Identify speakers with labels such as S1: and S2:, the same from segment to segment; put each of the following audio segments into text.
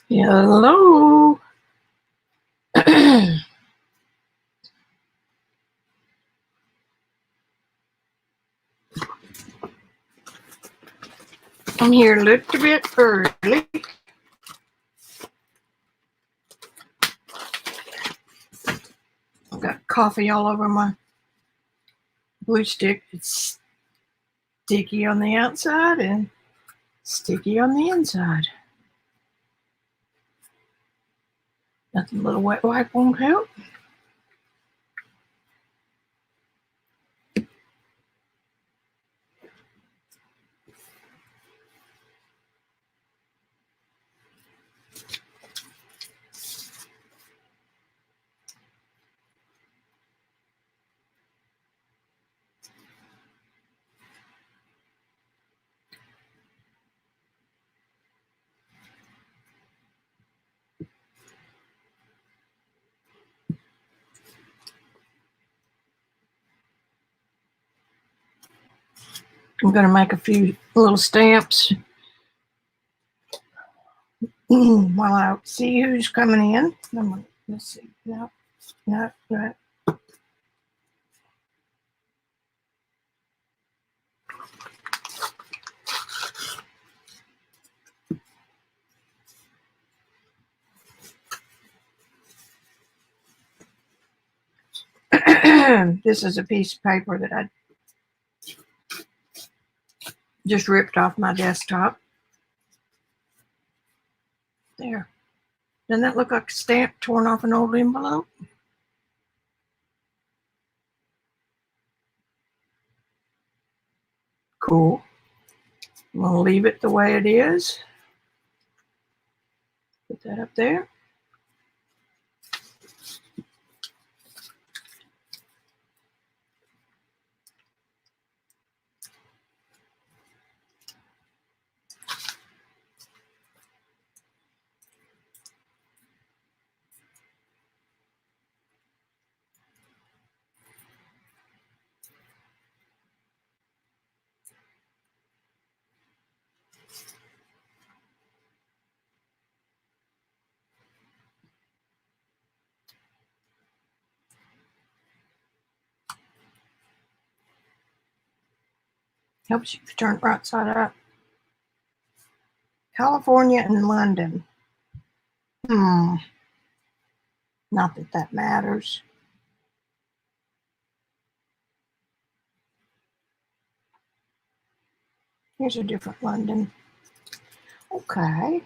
S1: Hello. I'm here a little bit early. I've got coffee all over my glue stick. It's sticky on the outside and sticky on the inside. Nothing a little wet wipe won't help. I'm going to make a few little stamps while I see who's coming in. Let's see. No. This is a piece of paper that I just ripped off my desktop. There. Doesn't that look like a stamp torn off an old envelope? Cool. I'm going to leave it the way it is. Put that up there. Helps you turn it right side up. California and London. Not that that matters. Here's a different London. Okay.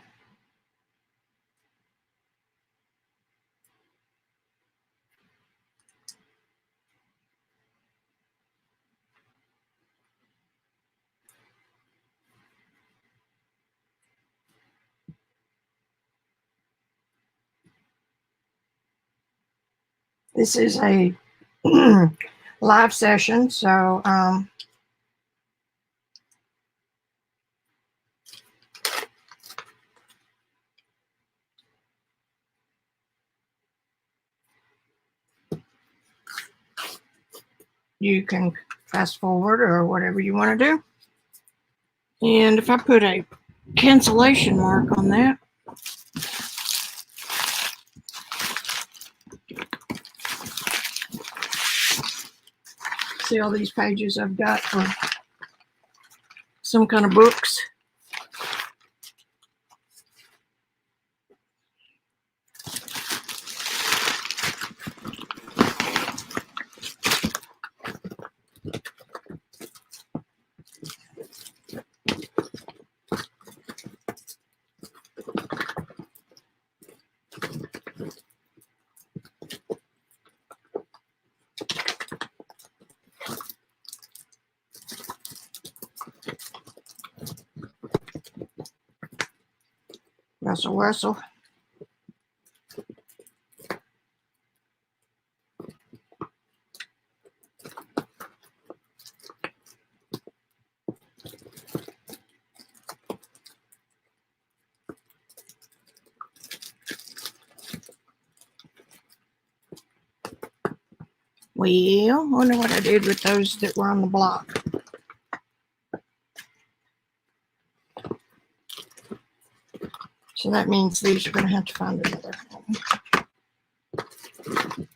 S1: This is a live session, so you can fast forward or whatever you want to do. And if I put a cancellation mark on that, see all these pages I've got for some kind of books. Rustle. Well, I wonder what I did with those that were on the block. So that means these are going to have to find another home.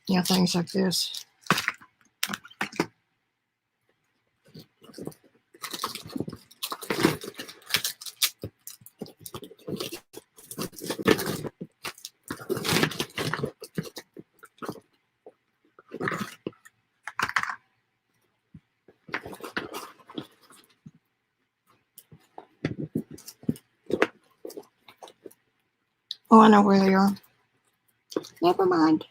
S1: Yeah, things like this. Oh, I know where they are. Never mind.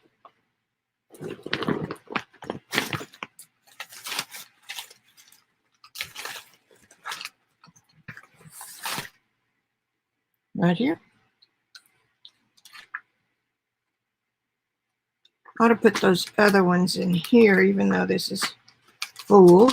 S1: Right here. I ought to put those other ones in here, even though this is full.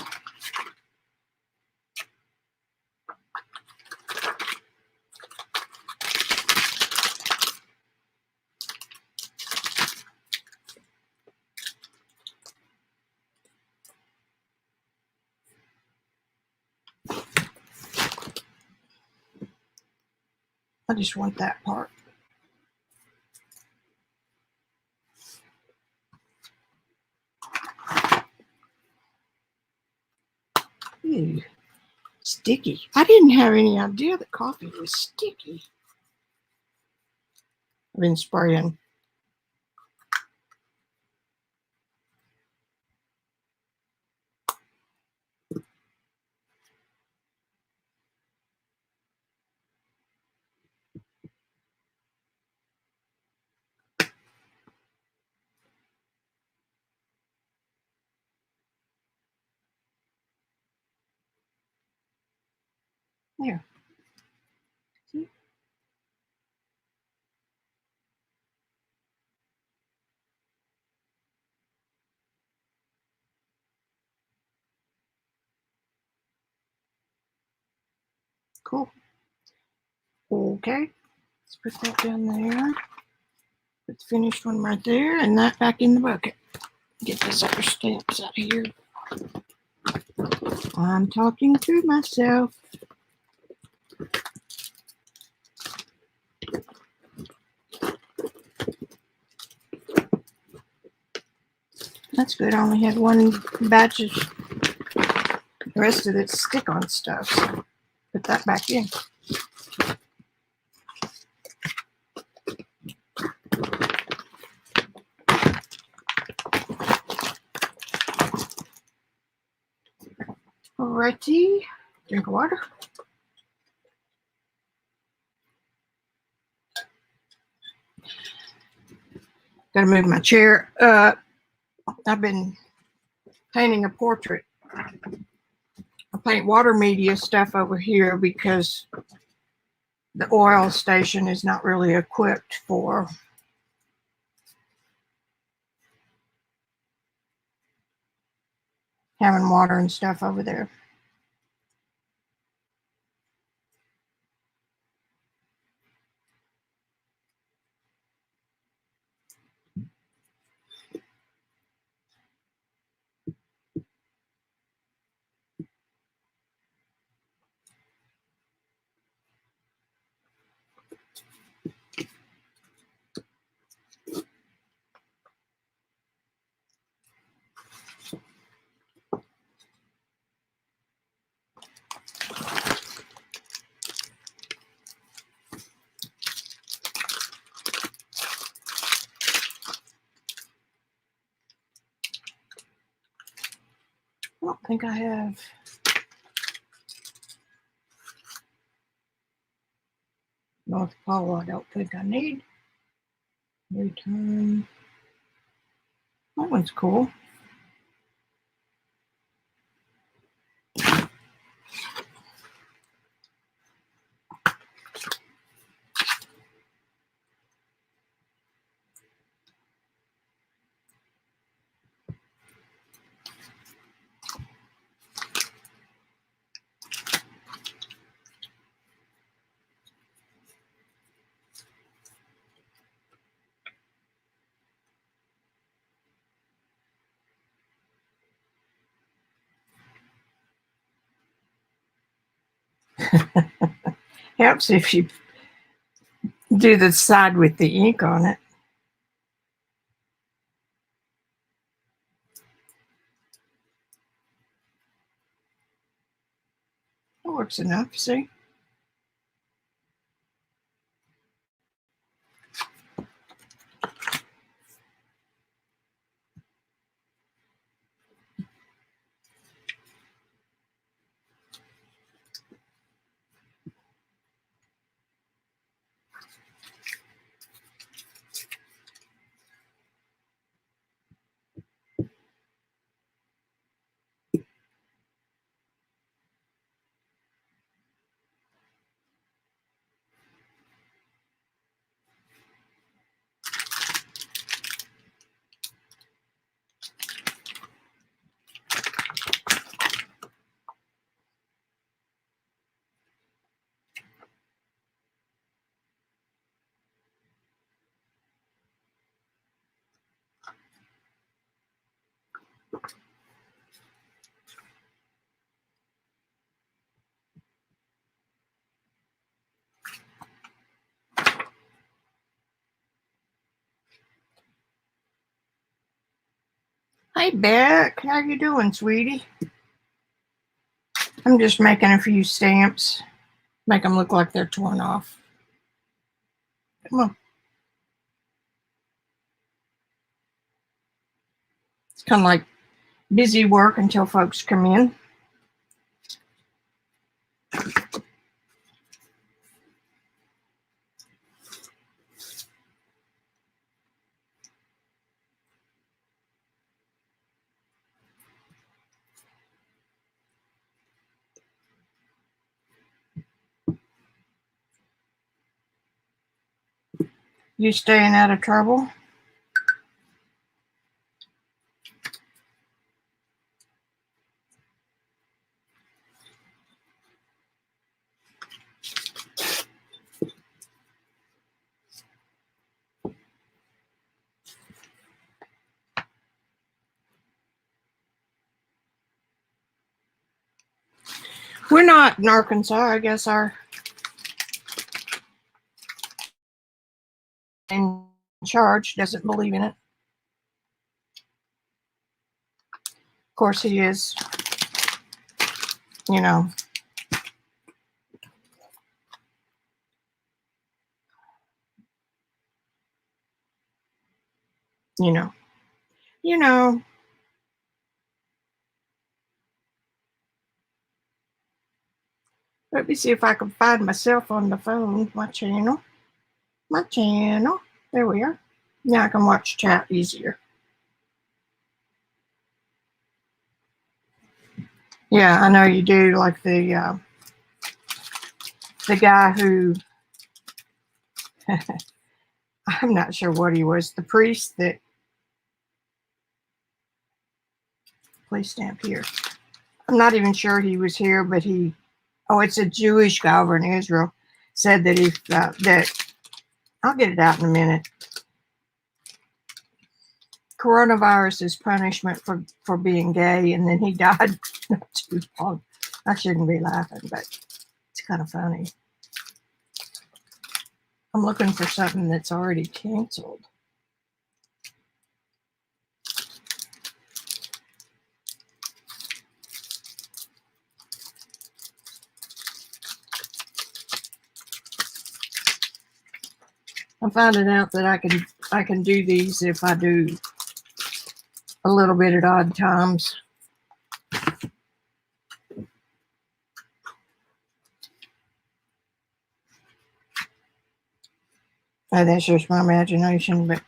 S1: I just want that part. Ew, sticky. I didn't have any idea that coffee was sticky. I've been spraying. There. See? Cool. Okay. Let's put that down there. Put the finished one right there and that back in the bucket. Get those other stamps out of here. I'm talking to myself. That's good. I only had one batch of the rest of it's stick-on stuff. So put that back in. Alrighty. Drink of water. Gotta move my chair up. I've been painting a portrait. I paint water media stuff over here because the oil station is not really equipped for having water and stuff over there. I don't think I have. North Pole, I don't think I need. Return. That one's cool. Helps if you do the side with the ink on it. That works enough, see? Hey, Beck, how you doing, sweetie? I'm just making a few stamps. Make them look like they're torn off. Come on. It's kind of like busy work until folks come in. You staying out of trouble? We're not in Arkansas. I guess our in charge doesn't believe in it. Of course, he is, you know. You know. Let me see if I can find myself on the phone. My channel. There we are. Now I can watch chat easier. Yeah, I know you do. Like the guy who I'm not sure what he was. The priest that. Please stamp here. I'm not even sure he was here, but he. Oh, it's a Jewish guy over in Israel. Said that if that. I'll get it out in a minute. Coronavirus is punishment for being gay, and then he died not too long. I shouldn't be laughing, but it's kind of funny. I'm looking for something that's already canceled. I'm finding out that I can do these if I do a little bit at odd times. That's just my imagination, but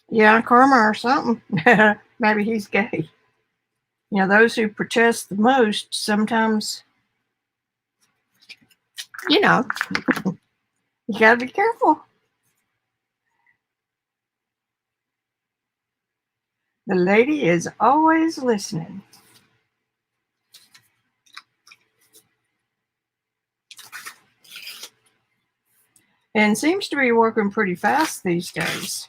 S1: yeah, karma or something. Maybe he's gay. You know, those who protest the most sometimes, you know, you gotta be careful. The lady is always listening. and seems to be working pretty fast these days.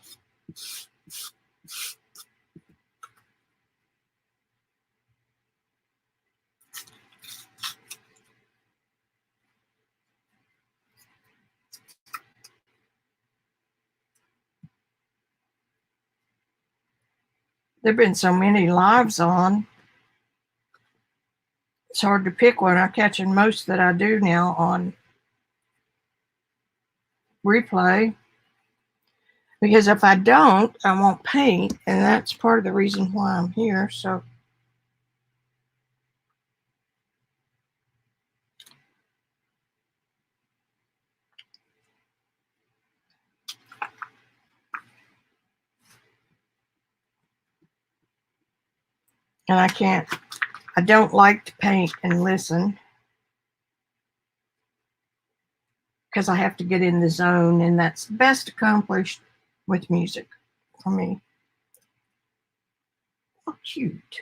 S1: There have been so many lives on. It's hard to pick one. I'm catching most that I do now on replay. Because if I don't, I won't paint. And that's part of the reason why I'm here. So and I don't like to paint and listen because I have to get in the zone, and that's best accomplished with music for me. Oh, cute.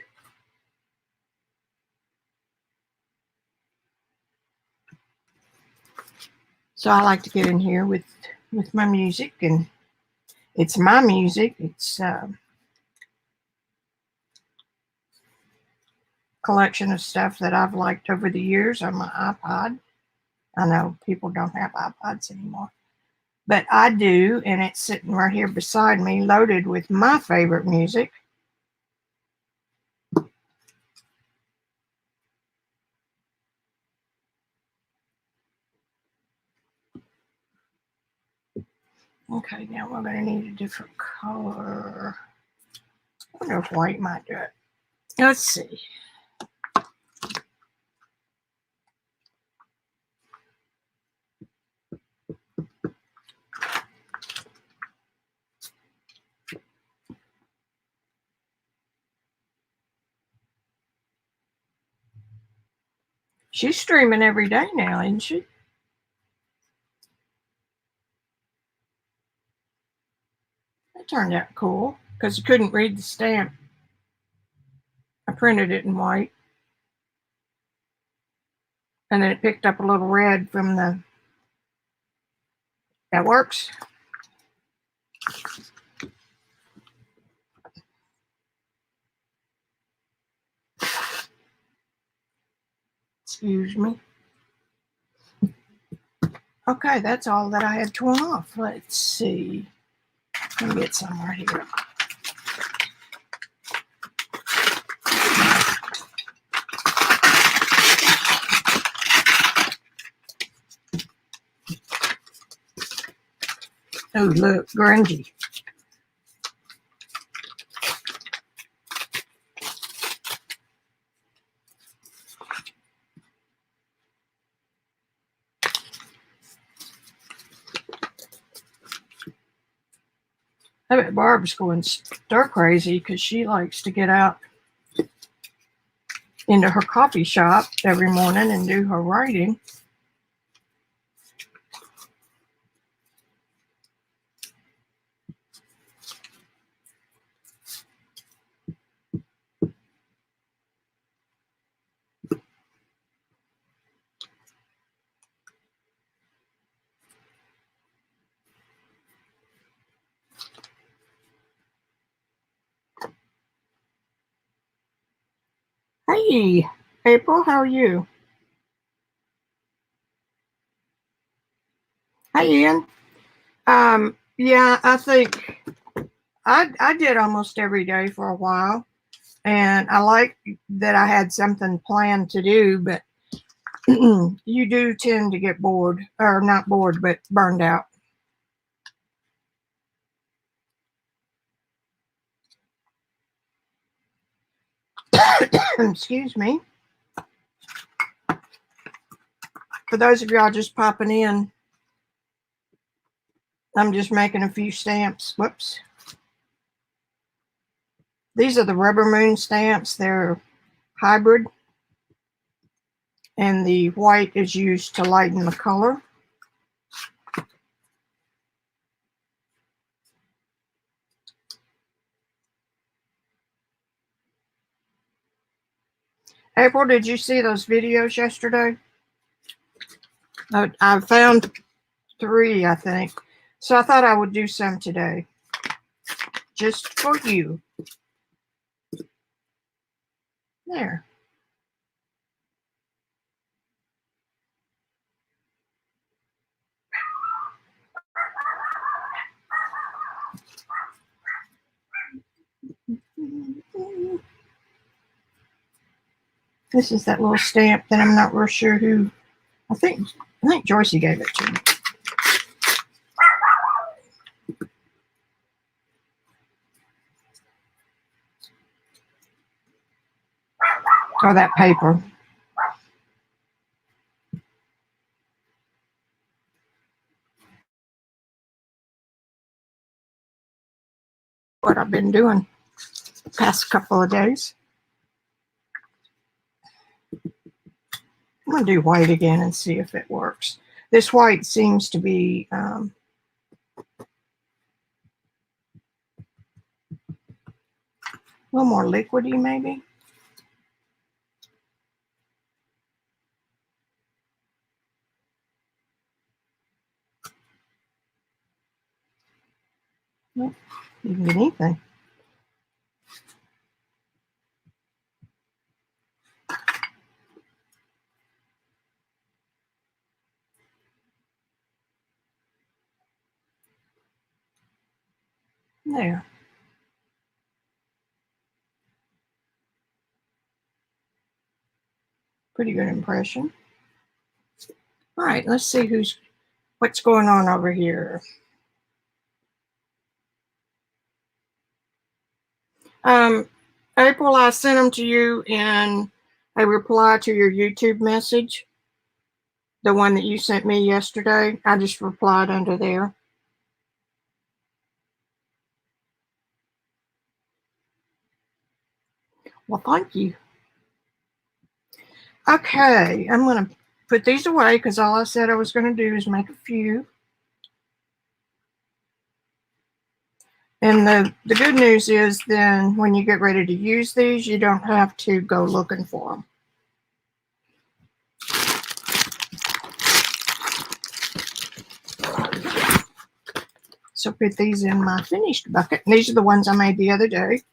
S1: So I like to get in here with my music, and it's my music. It's collection of stuff that I've liked over the years on my iPod. I know people don't have iPods anymore, but I do, and it's sitting right here beside me, loaded with my favorite music. Okay, now we're going to need a different color. I wonder if white might do it. Let's see. She's streaming every day now, isn't she? That turned out cool because you couldn't read the stamp. I printed it in white. And then it picked up a little red from the... That works. Excuse me. Okay, that's all that I had torn off. Let's see. Let me get some right here. Oh, look, grungy. I bet Barb's going stir crazy because she likes to get out into her coffee shop every morning and do her writing. Hey, April, how are you? Hi, Ian. Yeah, I think I did almost every day for a while, and I like that I had something planned to do, but you do tend to get bored, or not bored, but burned out. Excuse me. For those of y'all just popping in, I'm just making a few stamps. Whoops. These are the Rubber Moon stamps. They're hybrid, and the white is used to lighten the color. April, did you see those videos yesterday? I found 3, I think. So I thought I would do some today. Just for you. There. This is that little stamp that I'm not real sure who. I think Joycey gave it to me. Or that paper. What I've been doing the past couple of days. I'm going to do white again and see if it works. This white seems to be a little more liquidy, maybe. Nope, you can get anything. There. Pretty good impression. All right, let's see what's going on over here. April, I sent them to you in a reply to your YouTube message. The one that you sent me yesterday. I just replied under there. Well, thank you. Okay, I'm going to put these away because all I said I was going to do is make a few. And the good news is then when you get ready to use these, you don't have to go looking for them. So put these in my finished bucket. And these are the ones I made the other day.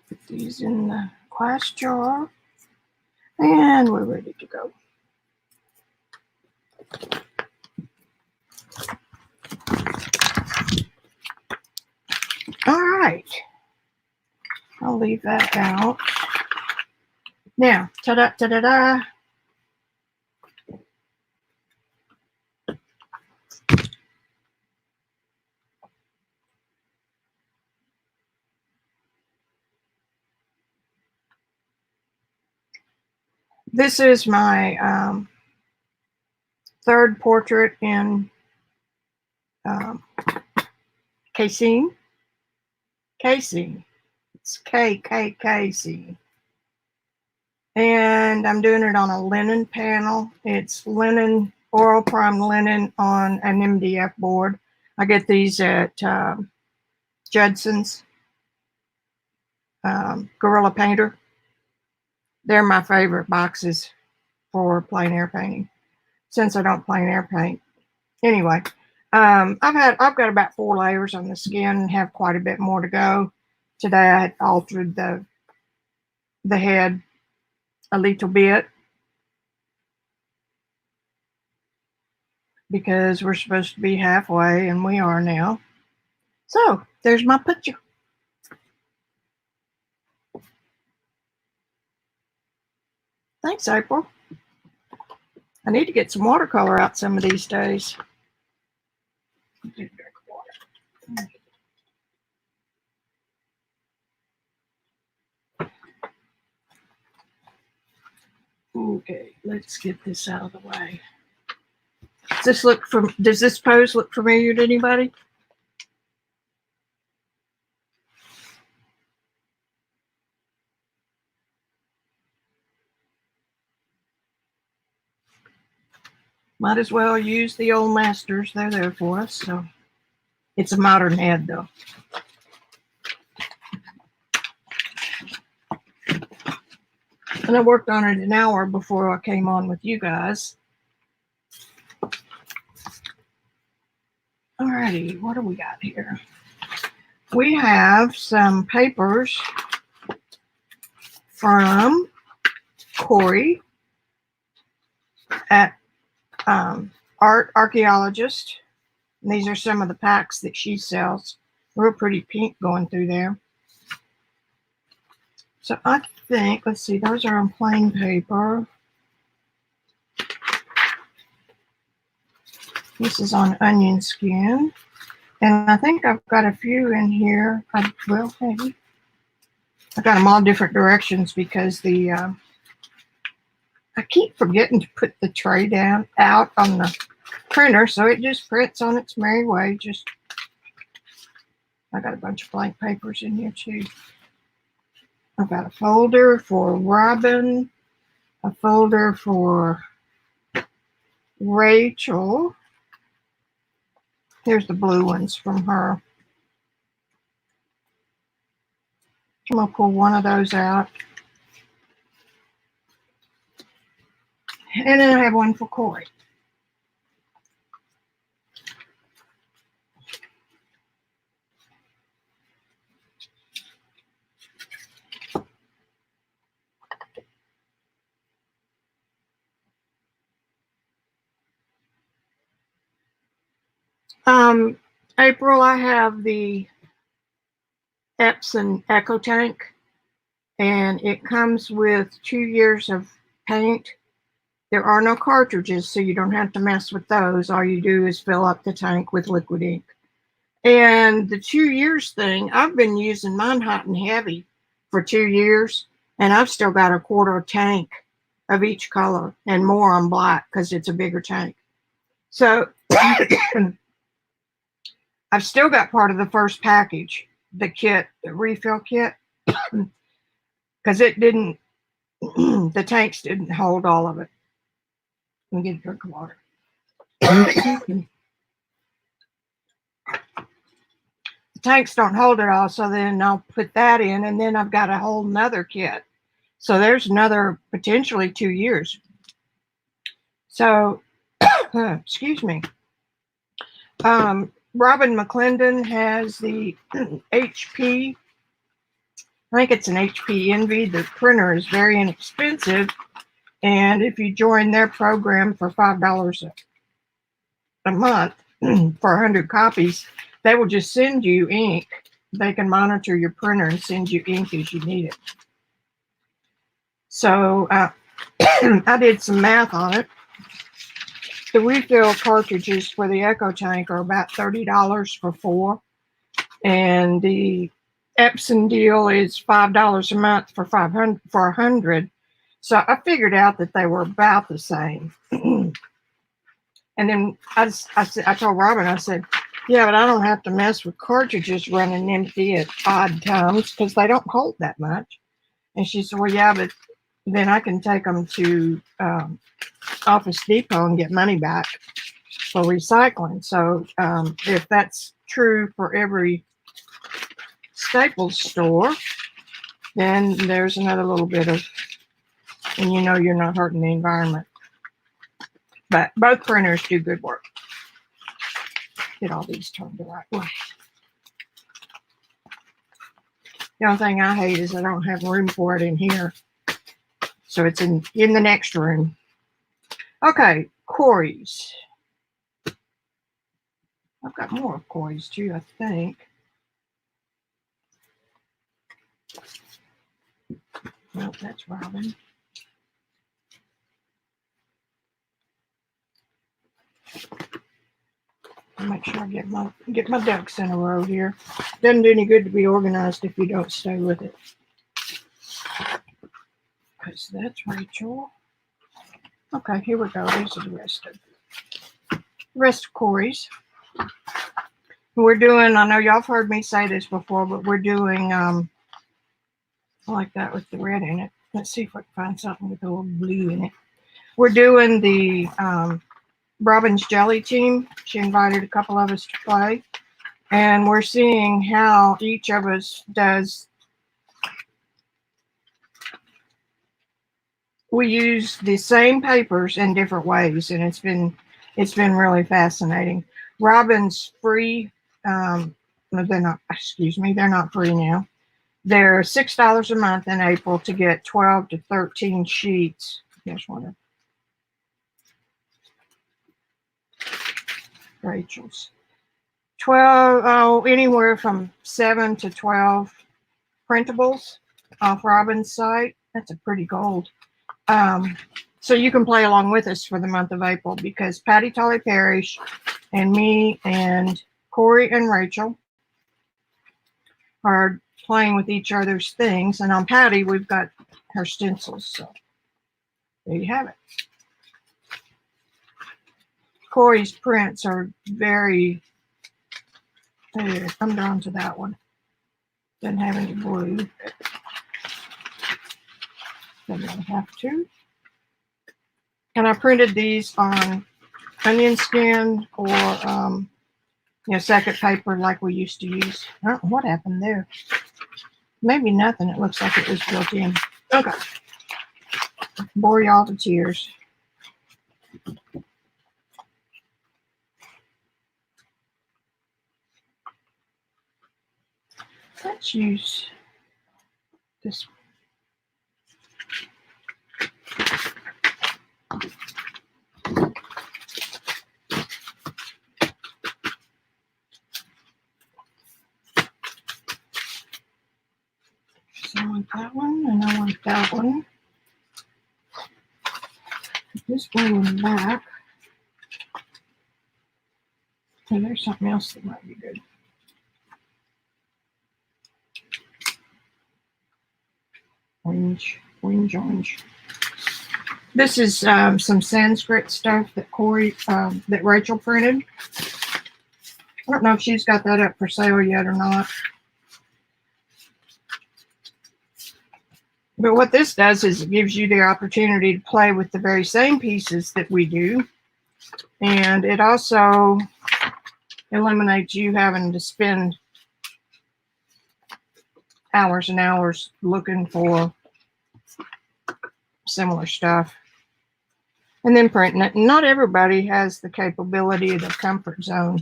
S1: Put these in the glass jar. And we're ready to go. All right. I'll leave that out. Now, ta-da, ta-da-da. This is my third portrait in casein. It's K-K-K-C. And I'm doing it on a linen panel. It's linen, oil prime linen on an MDF board. I get these at Judson's Gorilla Painter. They're my favorite boxes for plein air painting, since I don't plein air paint. Anyway, I've got about 4 layers on the skin and have quite a bit more to go. Today I had altered the head a little bit because we're supposed to be halfway, and we are now. So there's my picture. Thanks, April. I need to get some watercolor out some of these days. Okay, let's get this out of the way. Does this pose look familiar to anybody? Might as well use the old masters. They're there for us. So it's a modern head though. And I worked on it an hour before I came on with you guys. Alrighty, what do we got here? We have some papers from Kory at Archaeologist. And these are some of the packs that she sells. Real pretty pink going through there. So I think, let's see, those are on plain paper. This is on onion skin. And I think I've got a few in here. Well, maybe. I got them all different directions because the I keep forgetting to put the tray down out on the printer, so it just prints on its merry way. I got a bunch of blank papers in here too. I've got a folder for Robyn, a folder for Rachel. Here's the blue ones from her. I'm going to pull one of those out. And then I have one for Kory. April, I have the Epson Eco Tank, and it comes with 2 years of paint. There are no cartridges, so you don't have to mess with those. All you do is fill up the tank with liquid ink. And the 2 years thing, I've been using mine hot and heavy for 2 years, and I've still got a quarter tank of each color and more on black because it's a bigger tank. So I've still got part of the first package, the kit, the refill kit, because it didn't, the tanks didn't hold all of it. Let me get a drink of water. The tanks don't hold it all, so then I'll put that in, and then I've got a whole nother kit. So there's another potentially 2 years. So, excuse me. Robyn McClendon has the HP. I think it's an HP Envy. The printer is very inexpensive. And if you join their program for $5 a month for 100 copies, they will just send you ink. They can monitor your printer and send you ink as you need it. So I did some math on it. The refill cartridges for the Eco Tank are about $30 for 4. And the Epson deal is $5 a month for 100. So I figured out that they were about the same. And then I told Robyn, I said, yeah, but I don't have to mess with cartridges running empty at odd times because they don't hold that much. And she said, well, yeah, but then I can take them to Office Depot and get money back for recycling. So if that's true for every Staples store, then there's another little bit of, and you know you're not hurting the environment. But both printers do good work. Get all these turned the right way. The only thing I hate is I don't have room for it in here. So it's in the next room. Okay, Kory's. I've got more of Kory's too, I think. Nope, that's Robyn. I'll make sure I get my ducks in a row here. Doesn't do any good to be organized if you don't stay with it. Because that's Rachel. Okay, here we go. These are the rest of Kory's. We're doing, I know y'all have heard me say this before, but we're doing, I like that with the red in it. Let's see if I can find something with a little blue in it. We're doing the Robyn's Jelly team. She invited a couple of us to play. And we're seeing how each of us does. We use the same papers in different ways, and it's been really fascinating. Robyn's free. They're not. Excuse me. They're not free now. They're $6 a month in April to get 12 to 13 sheets. Here's one of Rachel's. 12. Anywhere from 7 to 12 printables off Robyn's site. That's a pretty gold. So you can play along with us for the month of April, because Patti, Tolley, Parrish, and me and Kory and Rachel are playing with each other's things. And on Patti, we've got her stencils. So there you have it. Kory's prints are very, I'm drawn to that one. Doesn't have any blue. Doesn't really have to. And I printed these on onion skin or second paper like we used to use. I don't know what happened there. Maybe nothing. It looks like it was built in. Okay. Bore y'all to tears. Let's use this one. So I want that one, and I want that one. Put this one in the back. Oh, there's something else that might be good. Orange. This is some Sanskrit stuff that that Rachel printed. I don't know if she's got that up for sale yet or not. But what this does is it gives you the opportunity to play with the very same pieces that we do. And it also eliminates you having to spend hours and hours looking for similar stuff and then printing it. Not everybody has the capability of the comfort zone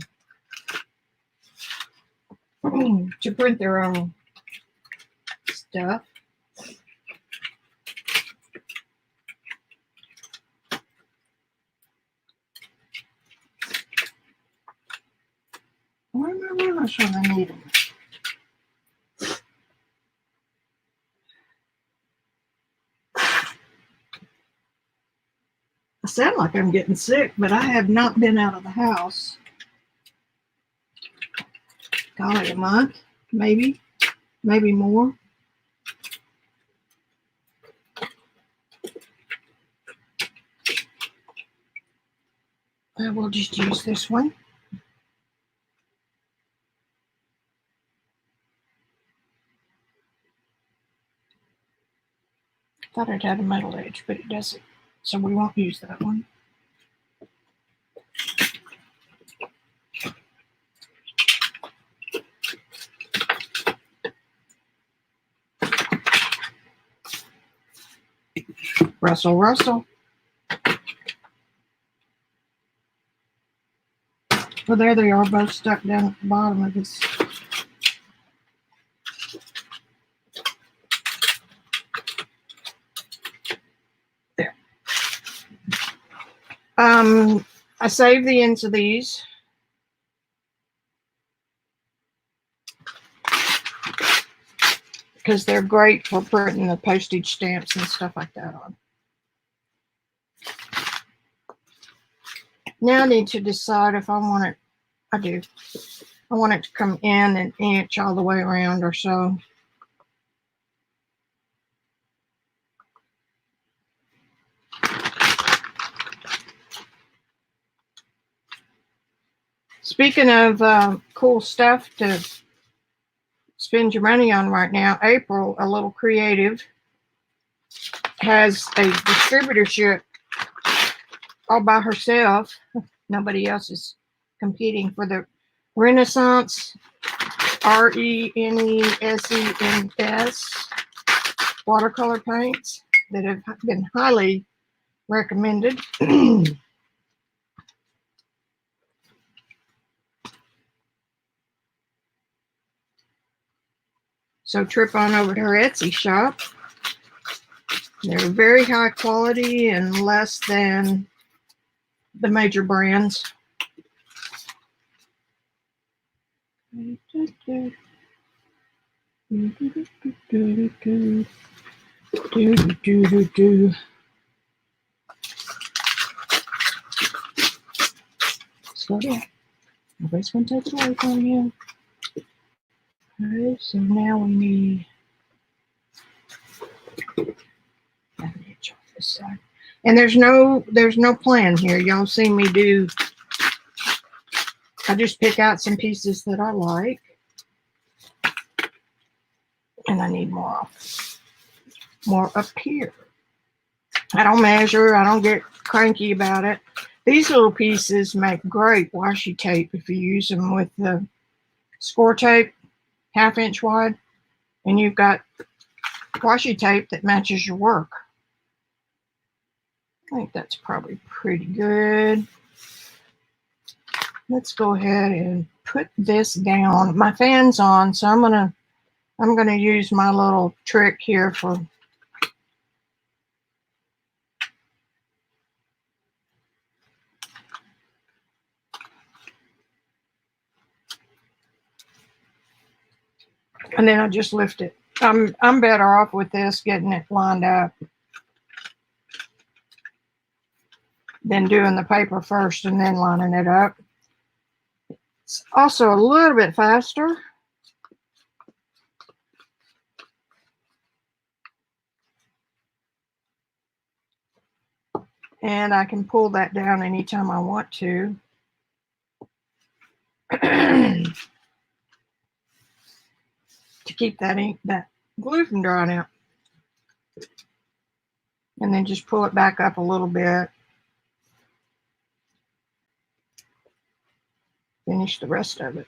S1: to print their own stuff. Where are my rulers when I need them? I sound like I'm getting sick, but I have not been out of the house. Golly, a month, maybe more. I will just use this one. Thought it had a metal edge, but it doesn't. So we won't use that one. Rustle. Well, there they are, both stuck down at the bottom of this. There. I saved the ends of these. Because they're great for printing the postage stamps and stuff like that on. Now I need to decide if I want it. I do. I want it to come in an inch all the way around or so. Speaking of cool stuff to spend your money on right now, April, a little creative, has a distributorship all by herself. Nobody else is competing for the Renaissance, RENESENS watercolor paints that have been highly recommended. So trip on over to her Etsy shop. They're very high quality and less than the major brands. Slow down. Nobody's going to take it away from you. Okay, so now we need an inch off this side. And there's no plan here. Y'all see me do, I just pick out some pieces that I like. And I need more up here. I don't measure. I don't get cranky about it. These little pieces make great washi tape if you use them with the score tape, 1/2 inch wide, and you've got washi tape that matches your work. I think that's probably pretty good. Let's go ahead and put this down. My fan's on, so I'm gonna use my little trick here for and then I just lift it. I'm better off with this, getting it lined up, than doing the paper first and then lining it up. It's also a little bit faster. And I can pull that down anytime I want to. To keep that glue from drying out. And then just pull it back up a little bit. Finish the rest of it.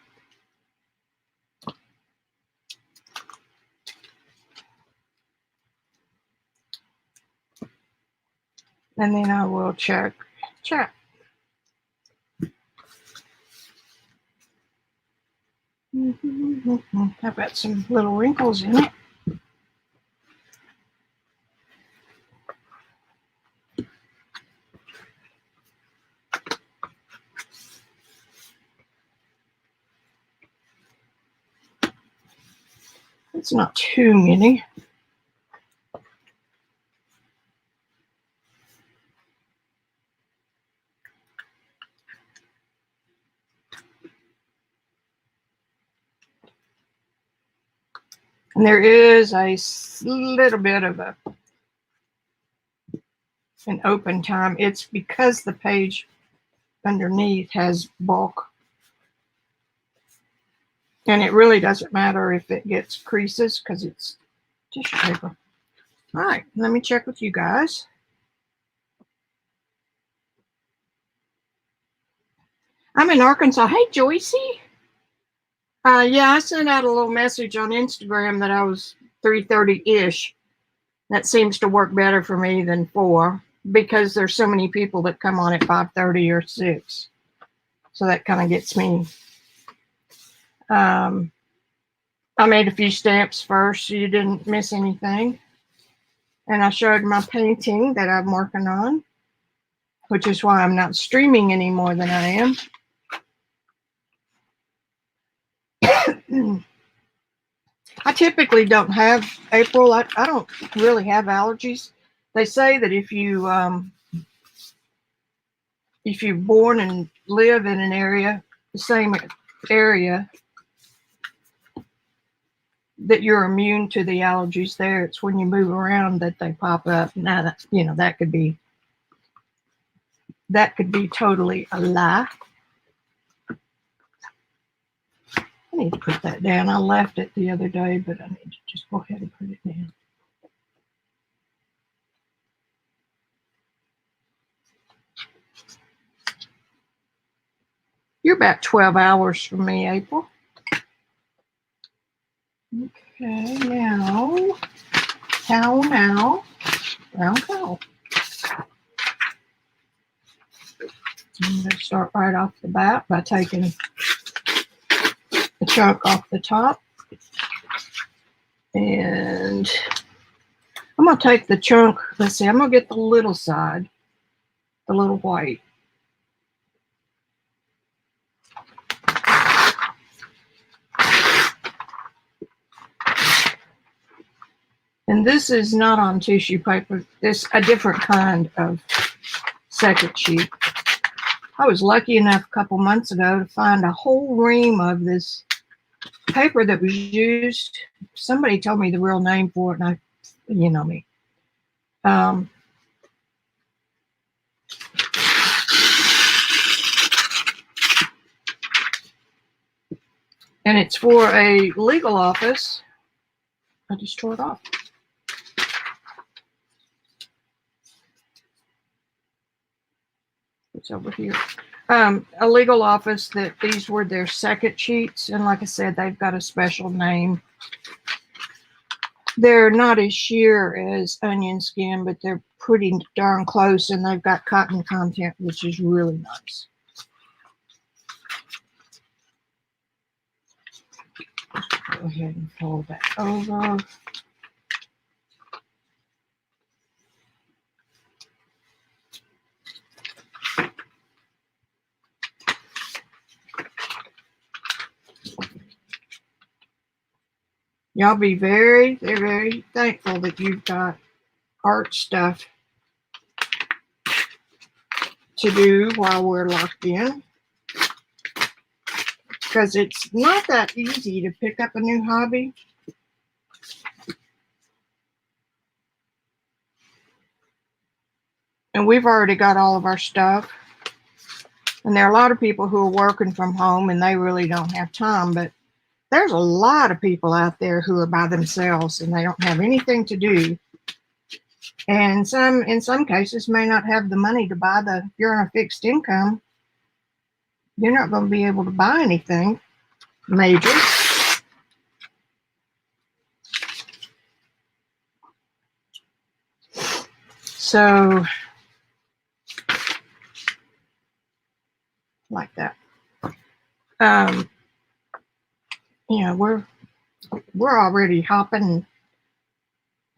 S1: And then I will check. I've got some little wrinkles in it. It's not too many. And there is a little bit of an open time. It's because the page underneath has bulk. And it really doesn't matter if it gets creases because it's tissue paper. All right, let me check with you guys. I'm in Arkansas. Hey, Joycey. Yeah, I sent out a little message on Instagram that I was 3:30-ish. That seems to work better for me than 4 because there's so many people that come on at 5:30 or 6. So that kind of gets me. I made a few stamps first so you didn't miss anything. And I showed my painting that I'm working on, which is why I'm not streaming any more than I am. I typically don't have April. I don't really have allergies. They say that if you're born and live in an area, the same area, that you're immune to the allergies there. It's when you move around that they pop up. Now that could be totally a lie. I need to put that down. I left it the other day, but I need to just go ahead and put it down. You're about 12 hours from me, April. Okay, now, cow now, brown cow. I'm going to start right off the bat by taking the chunk off the top. And I'm going to take the chunk, let's see, I'm going to get the little side, the little white. And this is not on tissue paper. This a different kind of second sheet. I was lucky enough a couple months ago to find a whole ream of this paper that was used. Somebody told me the real name for it, and you know me. And it's for a legal office. I just tore it off. It's over here. A legal office that these were their second sheets. And like I said, they've got a special name. They're not as sheer as onion skin, but they're pretty darn close. And they've got cotton content, which is really nice. Go ahead and fold that over. Y'all be very, very thankful that you've got art stuff to do while we're locked in. Because it's not that easy to pick up a new hobby. And we've already got all of our stuff. And there are a lot of people who are working from home and they really don't have time, but there's a lot of people out there who are by themselves and they don't have anything to do. And in some cases may not have the money to buy if you're on a fixed income, you're not going to be able to buy anything major. So, like that. Yeah, we're already hopping and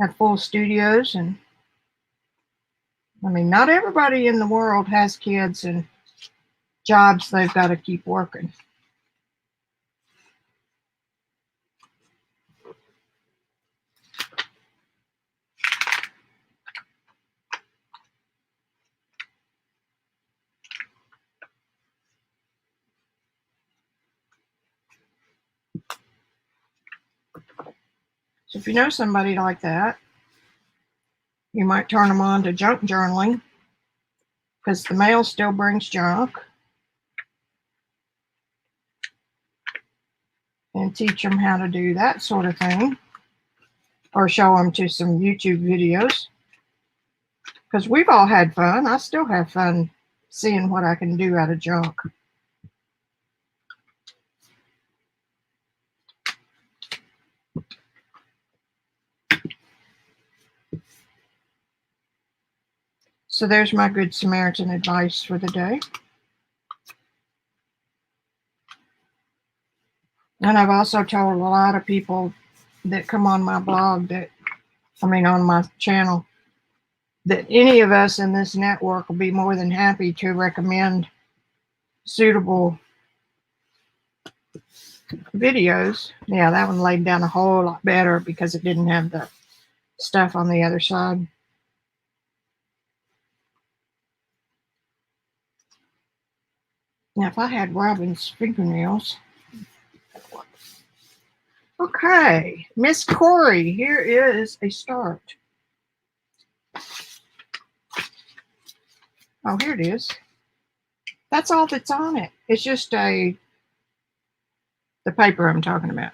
S1: have full studios, and I mean, not everybody in the world has kids and jobs they've got to keep working. So if you know somebody like that, you might turn them on to junk journaling, because the mail still brings junk, and teach them how to do that sort of thing, or show them to some YouTube videos, because we've all had fun. I still have fun seeing what I can do out of junk. So there's my Good Samaritan advice for the day. And I've also told a lot of people that come on my blog on my channel, that any of us in this network will be more than happy to recommend suitable videos. Yeah, that one laid down a whole lot better because it didn't have the stuff on the other side. Now, if I had Robyn's fingernails. Okay, Miss Kory, here is a start. Oh, here it is. That's all that's on it. It's just the paper I'm talking about.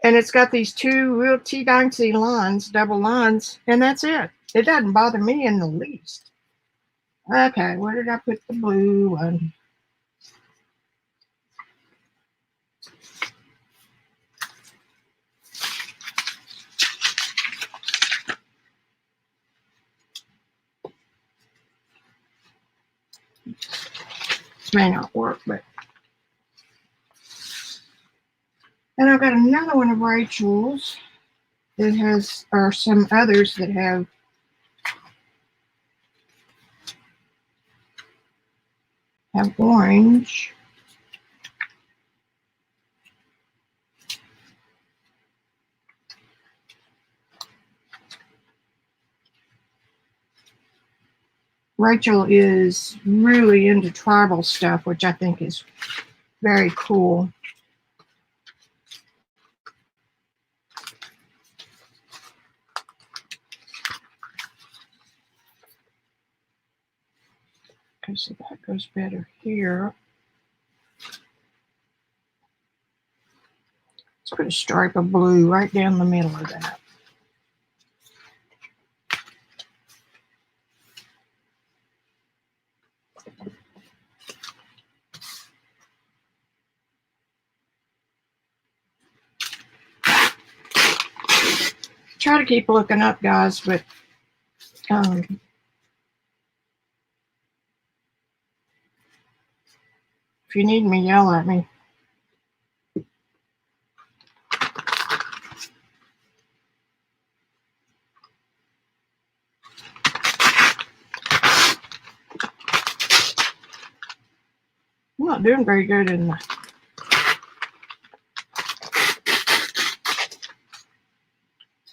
S1: And it's got these two real teeny lines, double lines, and that's it. It doesn't bother me in the least. Okay, where did I put the blue one? This may not work, but. And I've got another one of Rachel's that has, or some others that have orange. Rachel is really into tribal stuff, which I think is very cool. Okay, so that goes better here. Let's put a stripe of blue right down the middle of that. Try to keep looking up, guys, but if you need me, yell at me. I'm not doing very good in the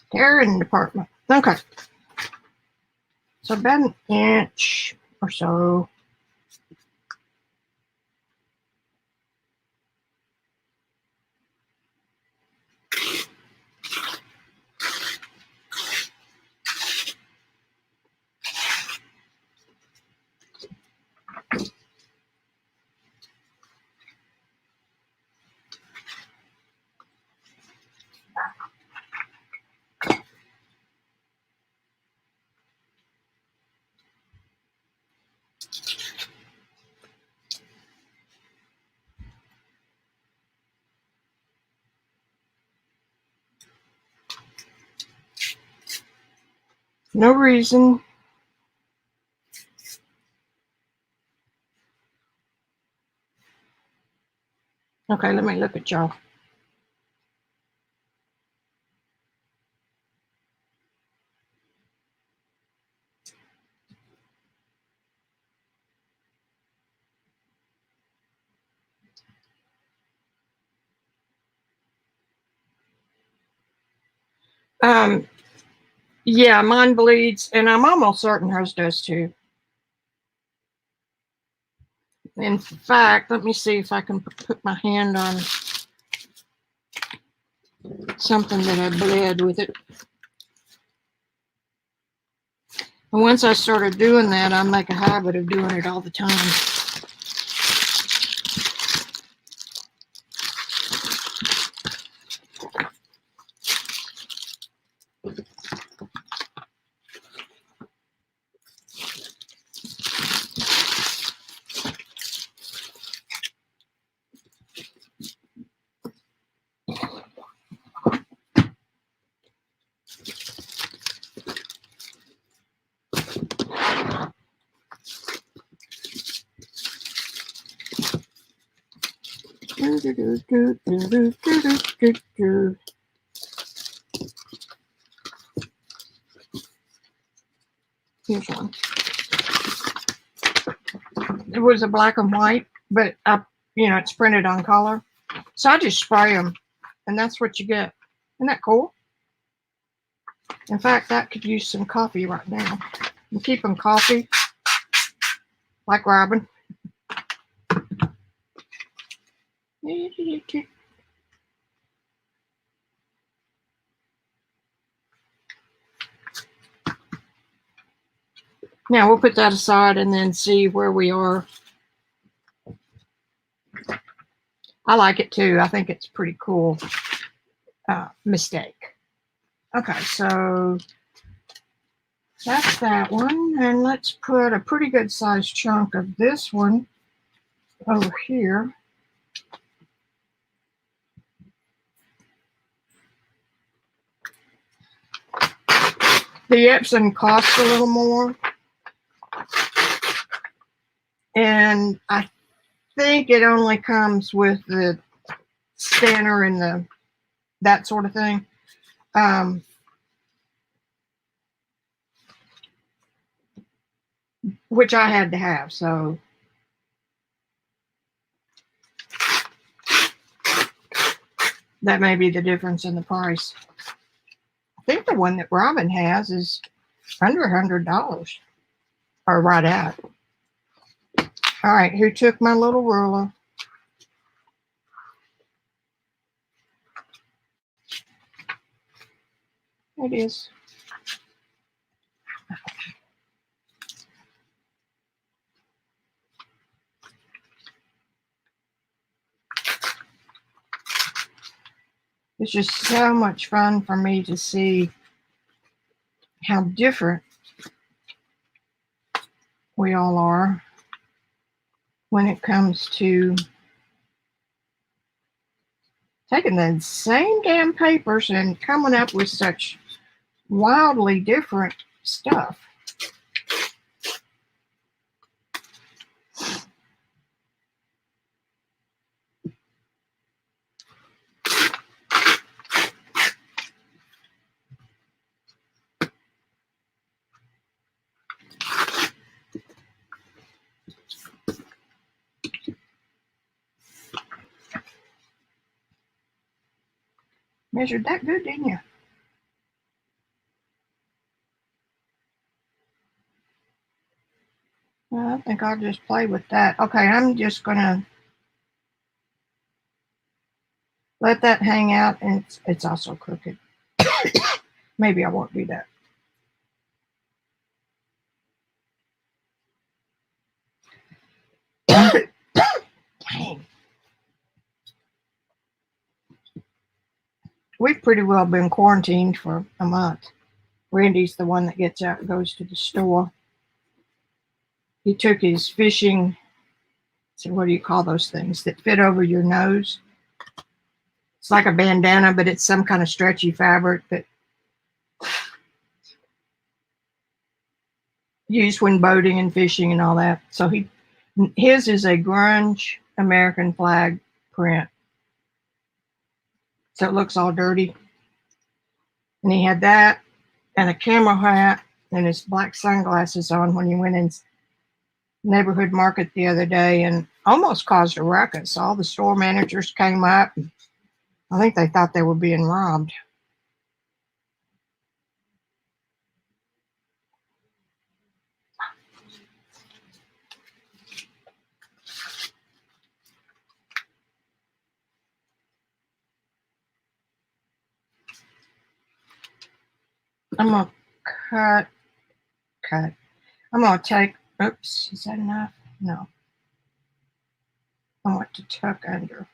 S1: tearing department. Okay. So about an inch or so. No reason. Okay, let me look at y'all. Yeah, mine bleeds, and I'm almost certain hers does too. In fact, let me see if I can put my hand on something that I bled with it. And once I started doing that, I make a habit of doing it all the time. Here's one. It was a black and white, but it's printed on color. So I just spray them, and that's what you get. Isn't that cool? In fact, that could use some coffee right now. I'm keeping coffee, like Robyn. Now we'll put that aside and then see where we are. I like it too. I think it's pretty cool. Mistake. Okay, so that's that one. And let's put a pretty good sized chunk of this one over here. The Epsom costs a little more. And I think it only comes with the stanner and the that sort of thing. Which I had to have, so that may be the difference in the price. I think the one that Robyn has is under $100, or right at. All right, who took my little ruler? It is. It's just so much fun for me to see how different we all are when it comes to taking the same damn papers and coming up with such wildly different stuff. Measured that good, didn't you? Well, I think I'll just play with that. Okay, I'm just going to let that hang out, and it's also crooked. Maybe I won't do that. Dang. We've pretty well been quarantined for a month. Randy's the one that gets out and goes to the store. He took his fishing, so what do you call those things that fit over your nose? It's like a bandana, but it's some kind of stretchy fabric that used when boating and fishing and all that. So his is a grunge American flag print. So it looks all dirty. And he had that and a camera hat and his black sunglasses on when he went in neighborhood market the other day and almost caused a ruckus. All the store managers came up. I think they thought they were being robbed. I'm going to cut. I'm going to take, oops, is that enough? No. I want to tuck under.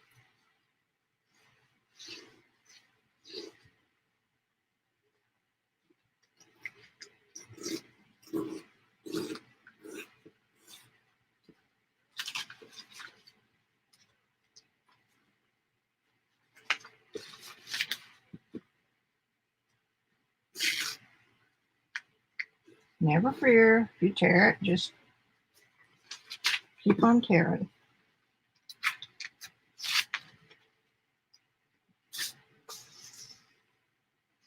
S1: Never fear, if you tear it, just keep on tearing.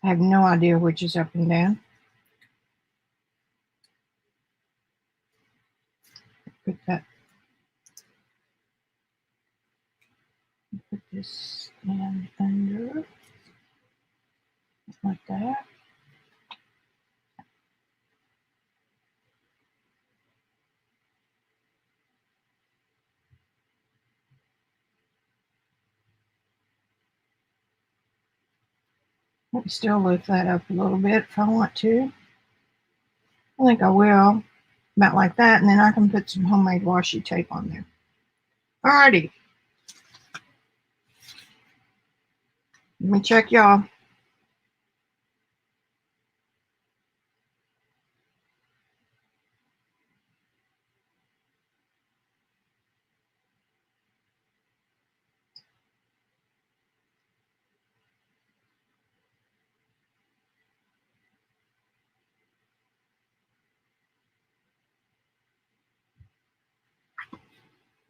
S1: I have no idea which is up and down. Put this in under, like that. Let me still lift that up a little bit if I want to. I think I will, about like that, and then I can put some homemade washi tape on there. Alrighty. Let me check y'all.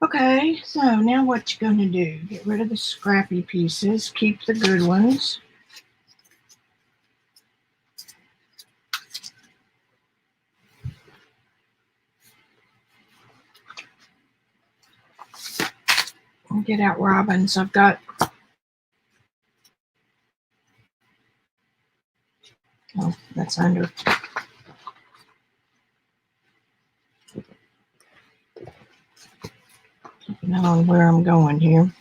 S1: Okay, so now what you gonna do? Get rid of the scrappy pieces, keep the good ones. Get out Robyn's. I've got, oh, that's under. Keeping on where I'm going here.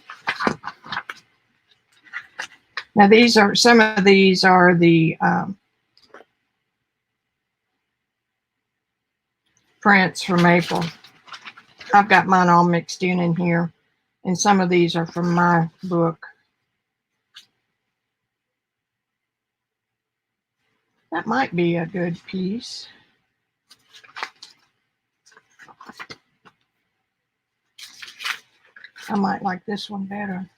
S1: Now these are, some of these are the prints from April. I've got mine all mixed in here, and some of these are from my book. That might be a good piece. I might like this one better.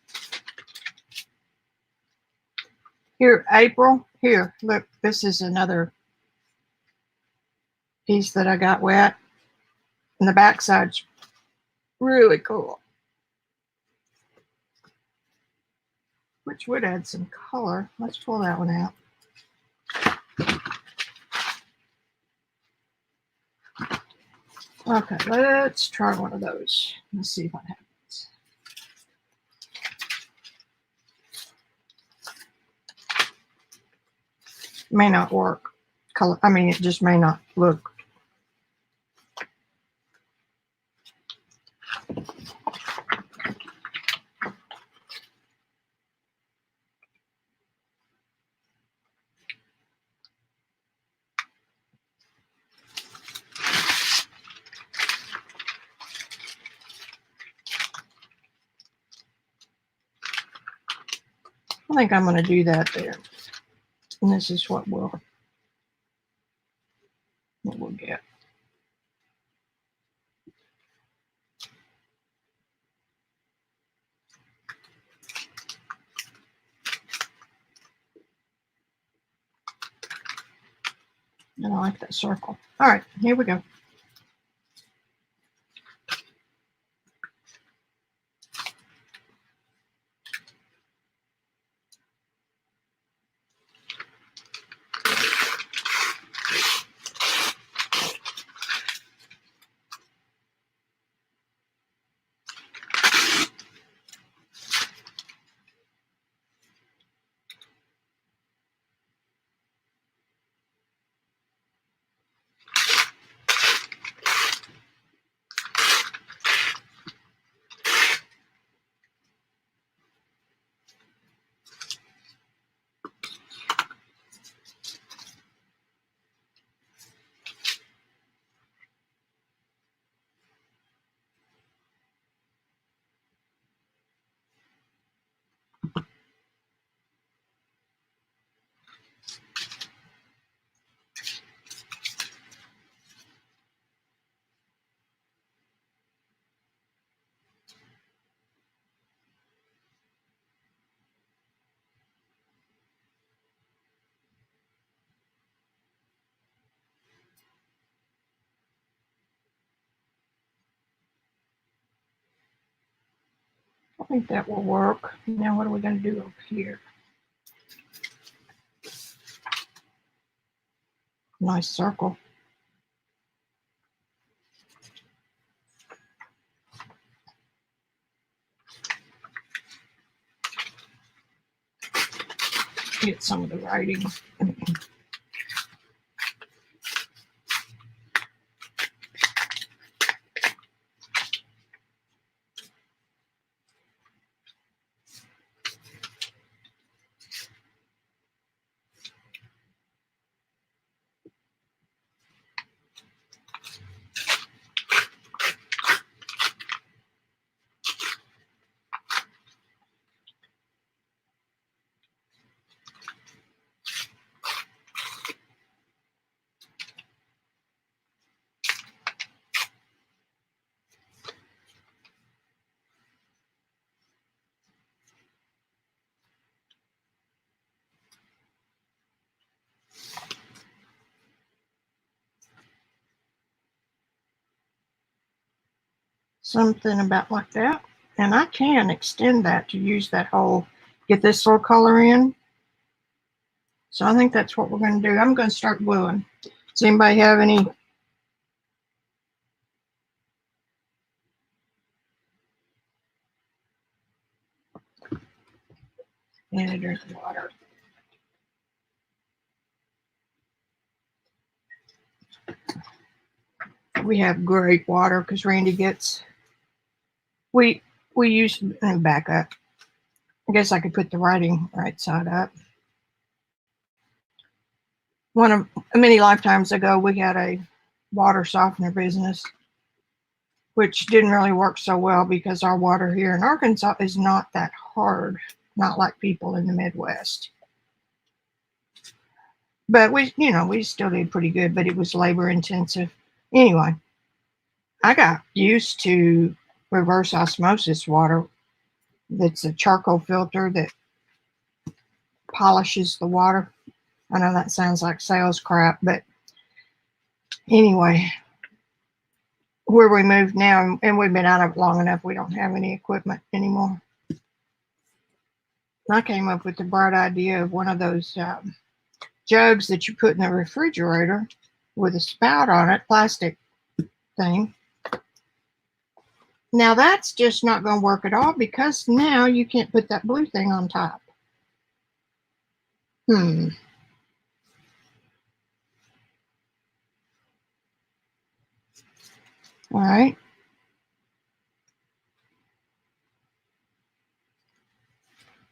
S1: Here, April, here, look, this is another piece that I got wet. And the backside's really cool, which would add some color. Let's pull that one out. Okay, let's try one of those. Let's see what happens. May not work. Color, I mean, it just may not look. I think I'm going to do that there. And this is what we'll get. And I like that circle. All right, here we go. I think that will work. Now what are we going to do over here? Nice circle. Get some of the writing. something about like that. And I can extend that to use that whole, get this little color in. So I think that's what we're going to do. I'm going to start gluing. Does anybody have any? And a drink of water. We have great water because Randy gets, we use, and back up. I guess I could put the writing right side up. One of many lifetimes ago, we had a water softener business, which didn't really work so well because our water here in Arkansas is not that hard, not like people in the Midwest. But we still did pretty good, but it was labor intensive. Anyway, I got used to reverse osmosis water. That's a charcoal filter that polishes the water. I know that sounds like sales crap, but anyway, where we moved now, and we've been out of it long enough, we don't have any equipment anymore. I came up with the bright idea of one of those jugs that you put in the refrigerator with a spout on it, plastic thing. Now that's just not going to work at all because now you can't put that blue thing on top. All right.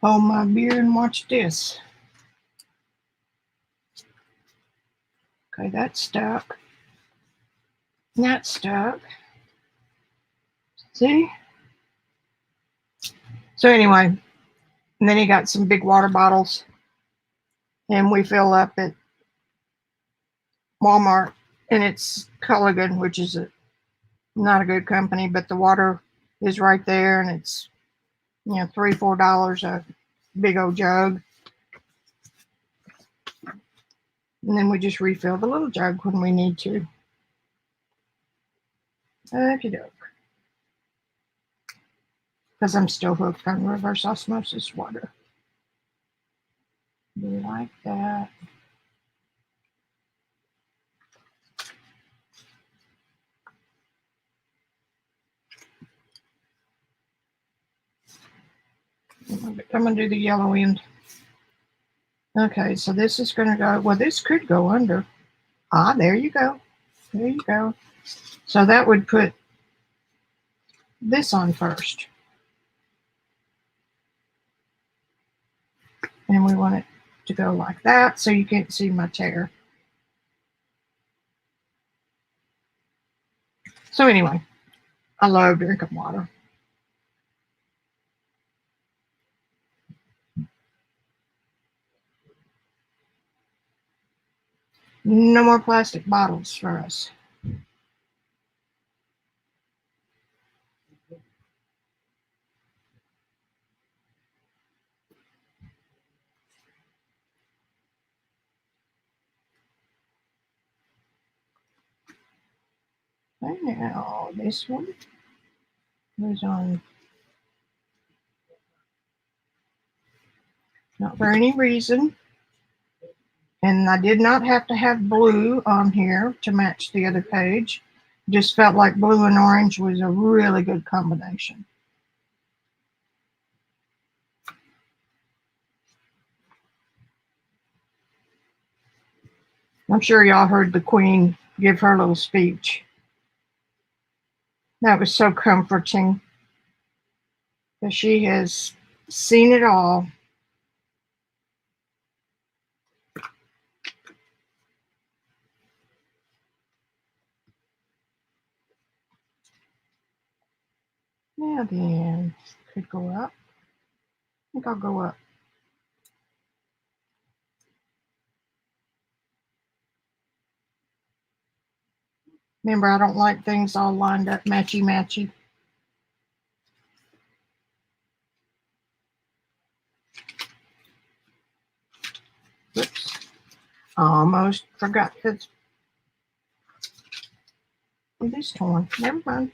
S1: Hold my beer and watch this. Okay, that's stuck. That's stuck. See? So anyway, and then he got some big water bottles, and we fill up at Walmart, and it's Culligan, which is not a good company, but the water is right there, and it's $3-4 a big old jug. And then we just refill the little jug when we need to. Okie doke. Because I'm still hooked on reverse osmosis water. Like that. I'm going to do the yellow end. Okay, so this is going to go, well, this could go under. Ah, there you go. There you go. So that would put this on first. And we want it to go like that so you can't see my tear. So anyway, I love drinking water. No more plastic bottles for us. Okay, now this one goes on. Not for any reason. And I did not have to have blue on here to match the other page. Just felt like blue and orange was a really good combination. I'm sure y'all heard the Queen give her little speech. That was so comforting. Because she has seen it all. Now then, could go up. I think I'll go up. Remember, I don't like things all lined up matchy-matchy. Oops. Almost forgot this. It is torn. Never mind.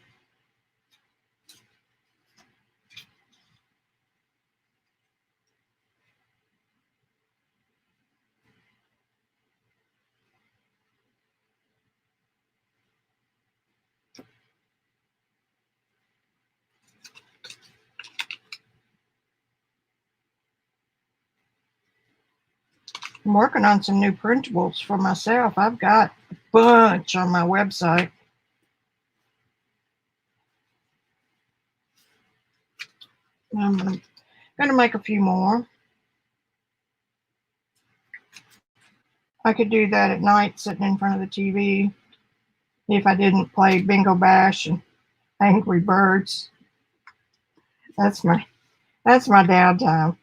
S1: I'm working on some new printables for myself. I've got a bunch on my website. I'm going to make a few more. I could do that at night sitting in front of the TV if I didn't play Bingo Bash and Angry Birds. That's my downtime.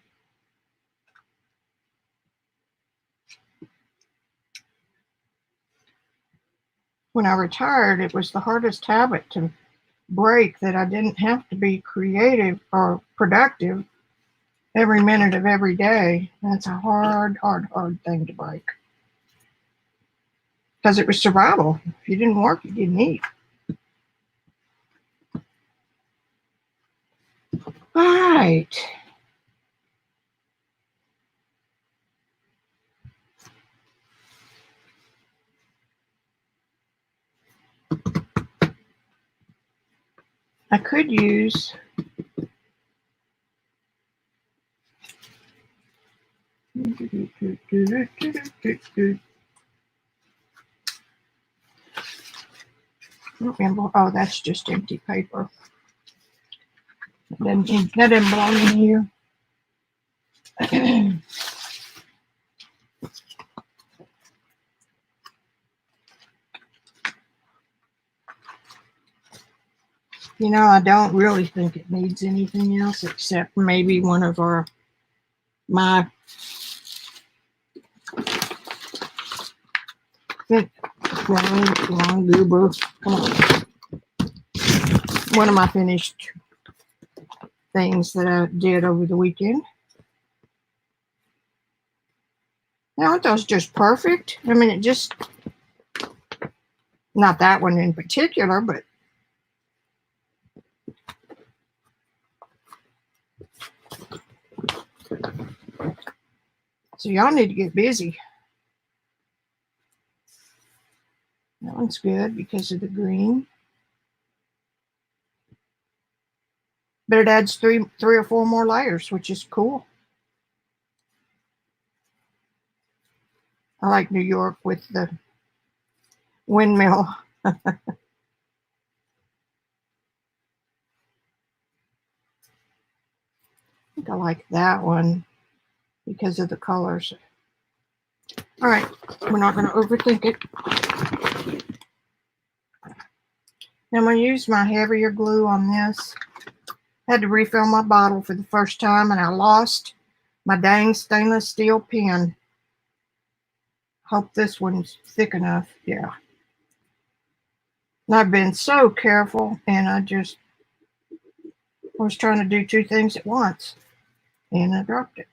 S1: When I retired, it was the hardest habit to break that I didn't have to be creative or productive every minute of every day. That's a hard thing to break. Because it was survival. If you didn't work, you didn't eat. All right. I could use I don't remember. Oh, that's just empty paper. That didn't belong in here. You know, I don't really think it needs anything else except maybe one of my wrong goober. Come on. One of my finished things that I did over the weekend. Now, aren't those just perfect? I mean, it just, not that one in particular, but so y'all need to get busy. That one's good because of the green. But it adds three or four more layers, which is cool. I like New York with the windmill. I think I like that one because of the colors. All right, we're not going to overthink it. Now I'm going to use my heavier glue on this. I had to refill my bottle for the first time and I lost my dang stainless steel pen. Hope this one's thick enough. Yeah. And I've been so careful and I was trying to do two things at once and I dropped it.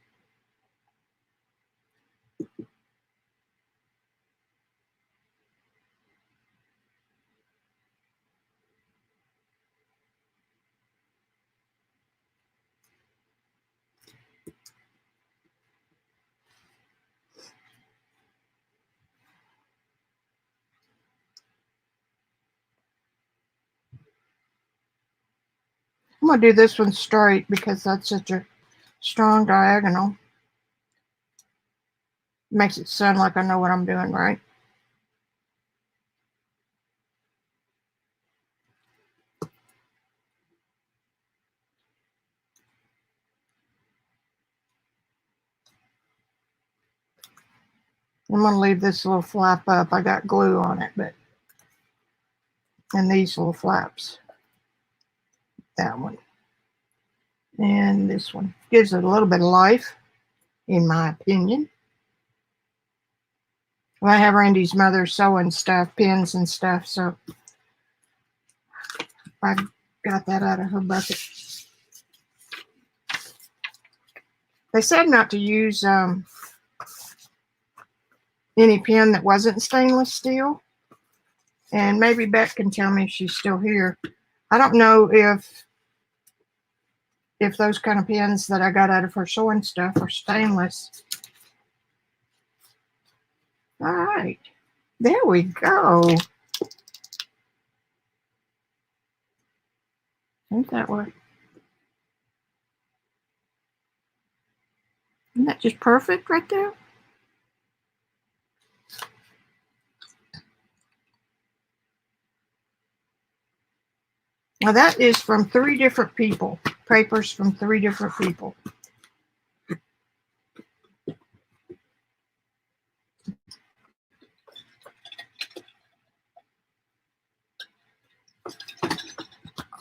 S1: I'm going to do this one straight because that's such a strong diagonal. Makes it sound like I know what I'm doing, right? I'm going to leave this little flap up. I got glue on it, and these little flaps. That one. And this one. Gives it a little bit of life, in my opinion. Well, I have Randy's mother sewing stuff, pins and stuff, so I got that out of her bucket. They said not to use any pin that wasn't stainless steel. And maybe Beth can tell me if she's still here. I don't know if those kind of pins that I got out of her sewing stuff are stainless. All right. There we go. Ain't that what? Isn't that just perfect right there? Now that is from 3 different people. Papers from 3 different people.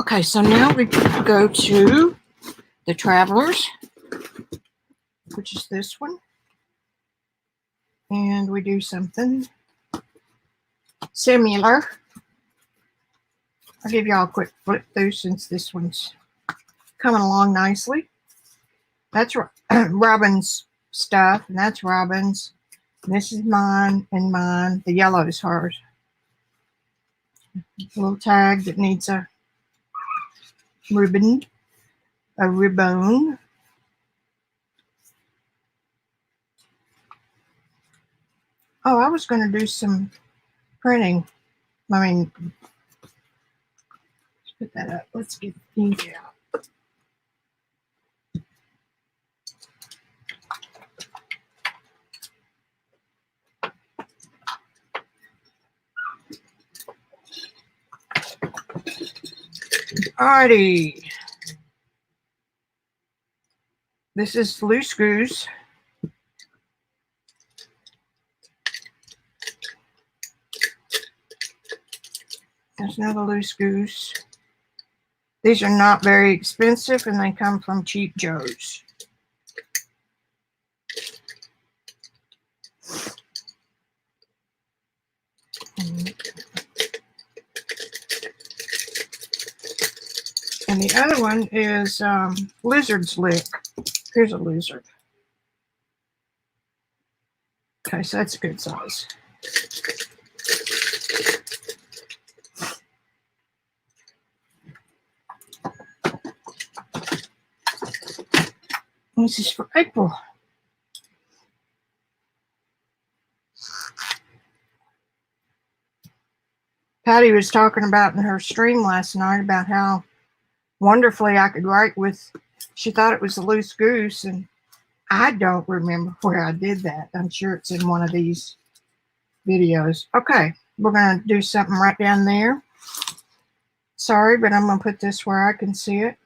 S1: Okay, so now we go to the Travelers, which is this one. And we do something similar. I'll give y'all a quick flip through since this one's coming along nicely. That's Robyn's stuff, and that's Robyn's. And this is mine and mine. The yellow is hers. A little tag that needs a ribbon. A ribbon. Oh, I was going to do some printing. I mean, let's put that up. Let's get the ink out. Alrighty. This is Loose Goose. There's another Loose Goose. These are not very expensive and they come from Cheap Joe's. And the other one is Lizard's Lick. Here's a lizard. Okay, so that's a good size. This is for April. Patti was talking about in her stream last night about how wonderfully I could write with, she thought it was a Loose Goose, and I don't remember where I did that. I'm sure it's in one of these videos. Okay, we're going to do something right down there. Sorry, but I'm going to put this where I can see it.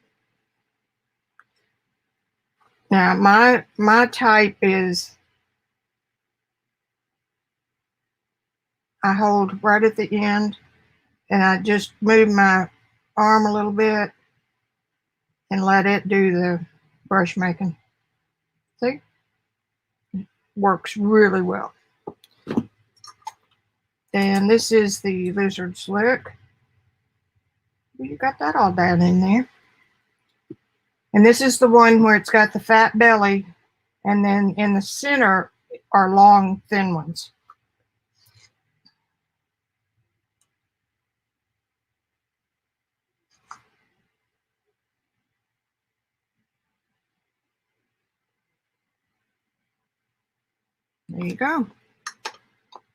S1: Now, my type is, I hold right at the end, and I just move my arm a little bit and let it do the brush making. See? Works really well. And this is the Lizard's Lick. You got that all down in there. And this is the one where it's got the fat belly, and then in the center are long, thin ones. There you go.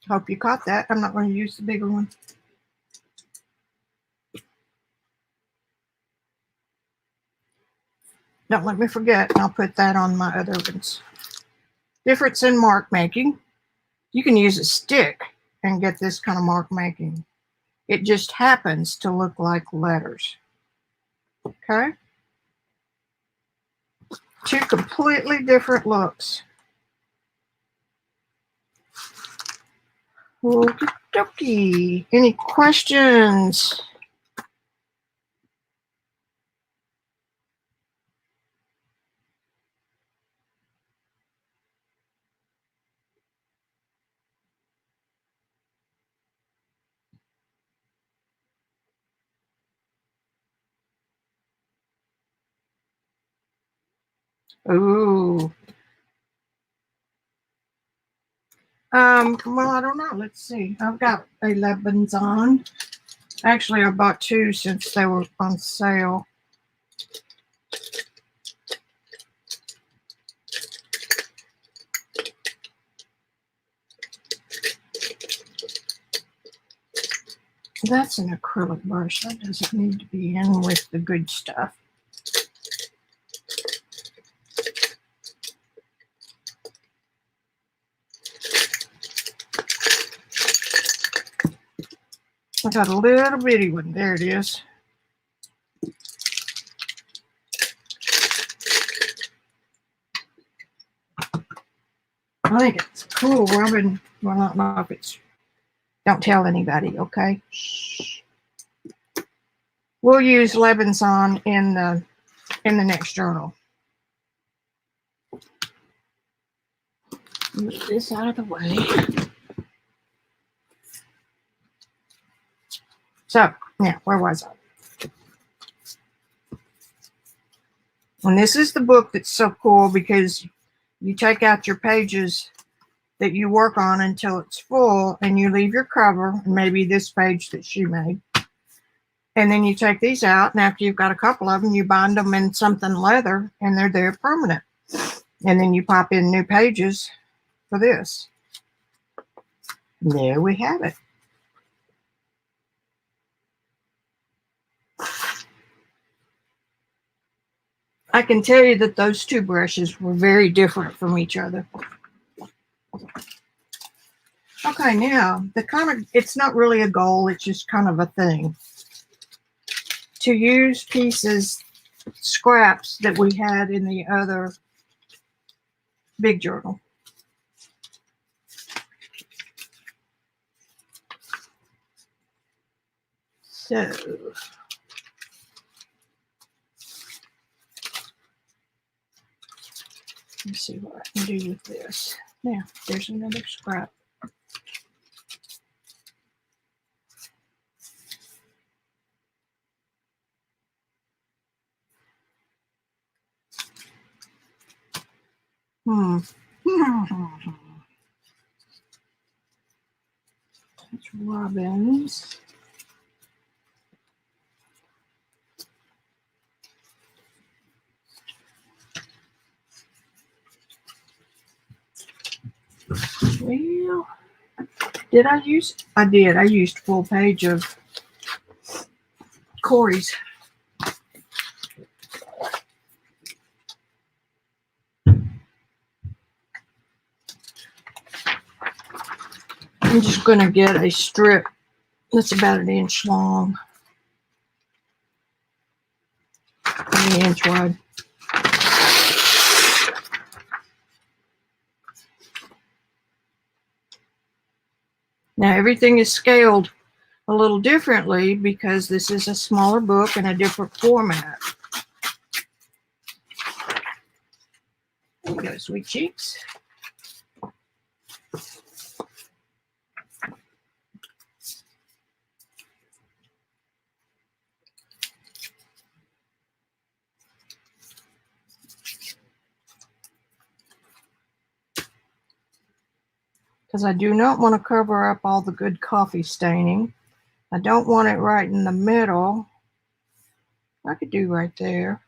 S1: Hope you caught that. I'm not going to use the bigger one. Don't let me forget. I'll put that on my other ones. Difference in mark making. You can use a stick and get this kind of mark making. It just happens to look like letters. Okay? 2 completely different looks. Okie dokie. Any questions? Ooh. Well, I don't know. Let's see. I've got 11s on. Actually, I bought 2 since they were on sale. That's an acrylic brush. That doesn't need to be in with the good stuff. I got a little bitty one. There it is. I think it's cool, Robyn. Well, I don't know if it's. Don't tell anybody, okay? Shh. We'll use Levinson in the next journal. Move this out of the way. So, yeah, where was I? And this is the book that's so cool because you take out your pages that you work on until it's full and you leave your cover, maybe this page that she made. And then you take these out, and after you've got a couple of them, you bind them in something leather, and they're there permanent. And then you pop in new pages for this. And there we have it. I can tell you that those two brushes were very different from each other. Okay, now, it's not really a goal, it's just kind of a thing. To use pieces, scraps that we had in the other big journal. So, let's see what I can do with this. Now, there's another scrap. That's Robyn's. Well, did I use? I did. I used full page of Kory's. I'm just going to get a strip that's about 1 inch long, 1 inch wide. Now everything is scaled a little differently because this is a smaller book and a different format. There you go, sweet cheeks. Because I do not want to cover up all the good coffee staining. I don't want it right in the middle. I could do right there.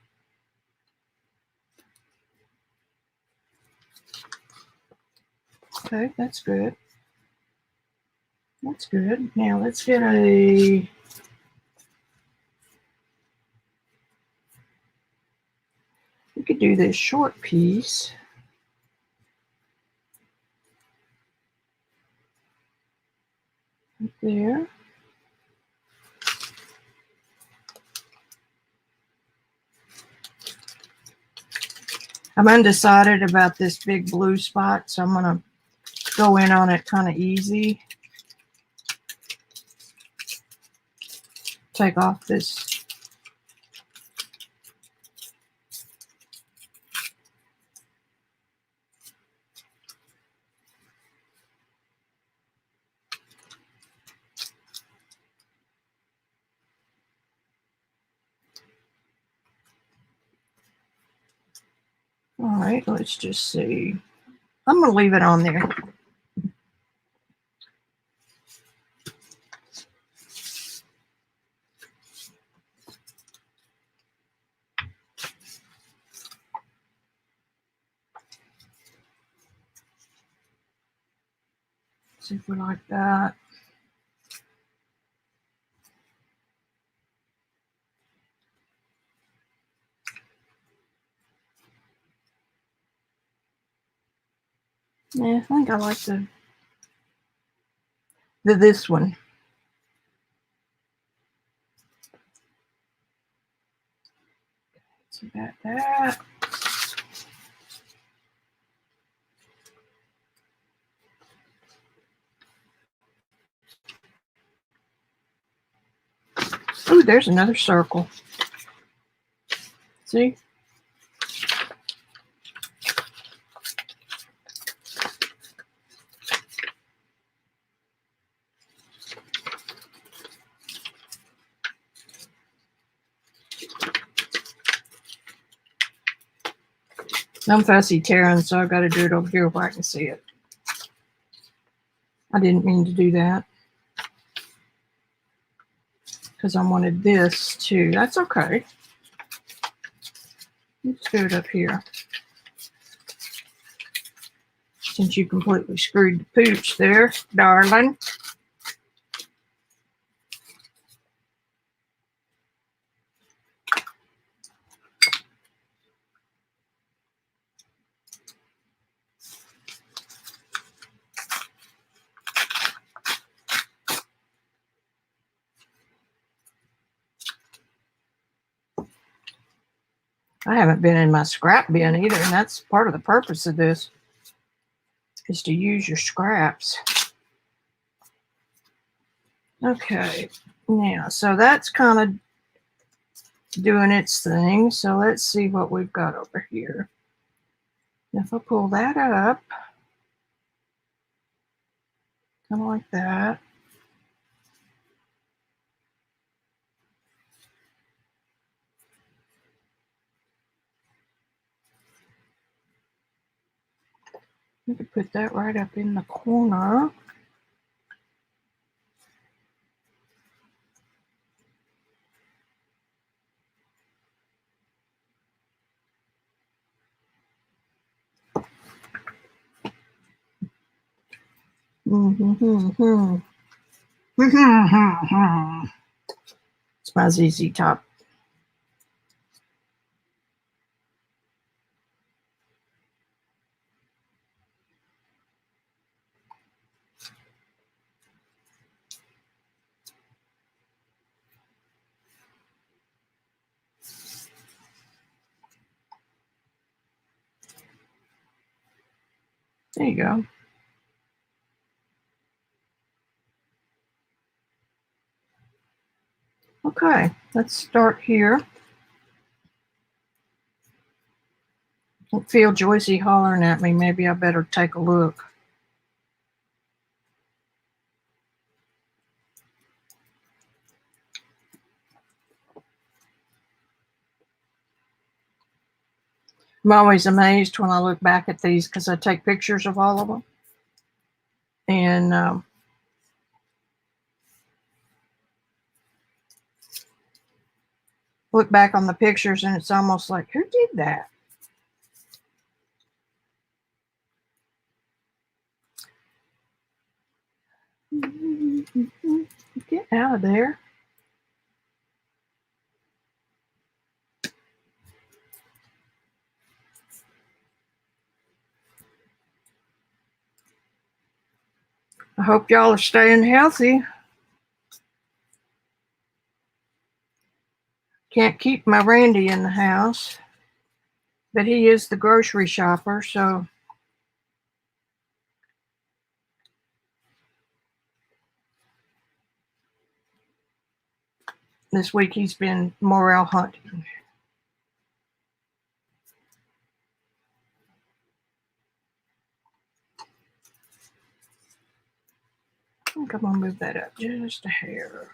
S1: Okay, that's good. That's good. Now let's get a... We could do this short piece. Right there. I'm undecided about this big blue spot, so I'm going to go in on it kind of easy. Take off this. All right, let's just see. I'm going to leave it on there. See if we like that. Yeah, I think I like this one. So got that. there's another circle. See? I'm fussy tearing, so I've got to do it over here where I can see it. I didn't mean to do that because I wanted this too. That's okay. Let's do it up here. Since you completely screwed the pooch there, darling. I haven't been in my scrap bin either, and that's part of the purpose of this, is to use your scraps. Okay, yeah, so that's kind of doing its thing. So let's see what we've got over here. If I pull that up, kind of like that. You could put that right up in the corner. It's my ZZ Top. There you go. Okay, let's start here. I can feel Joycey hollering at me. Maybe I better take a look. I'm always amazed when I look back at these because I take pictures of all of them. And look back on the pictures and it's almost like, who did that? Get out of there. I hope y'all are staying healthy. Can't keep my Randy in the house, but he is the grocery shopper, so this week he's been morel hunting. I think I'm gonna move that up just a hair.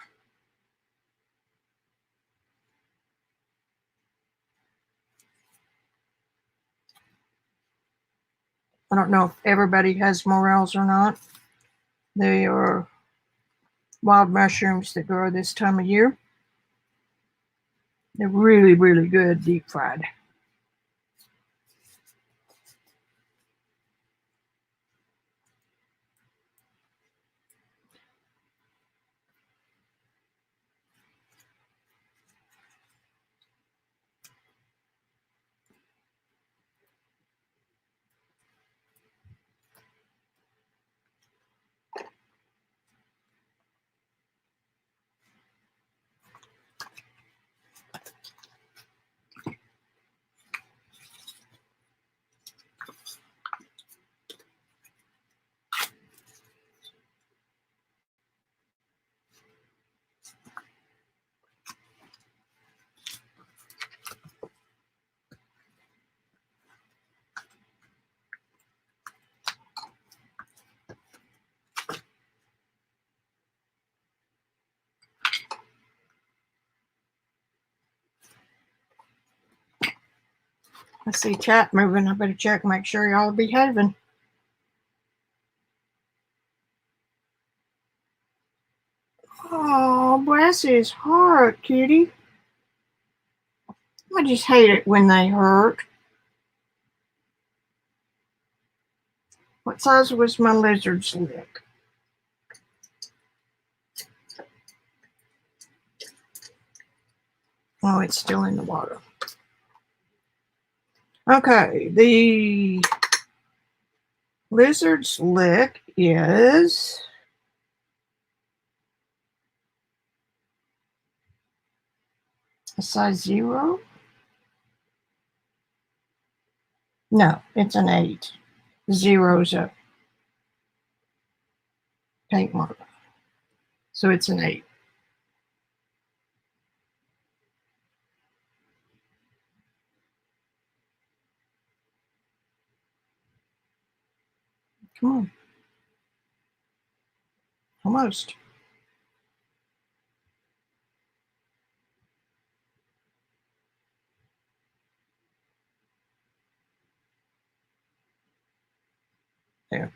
S1: I don't know if everybody has morels or not. They are wild mushrooms that grow this time of year. They're really, really good deep fried. I see chat moving. I better check, make sure y'all are behaving. Oh, bless his heart, kitty. I just hate it when they hurt. What size was my lizard's lick? Oh, it's still in the water. Okay, the lizard's lick is a size 0. No, it's an 8. 0's a paint marker. So it's an 8. Come on. Almost. There.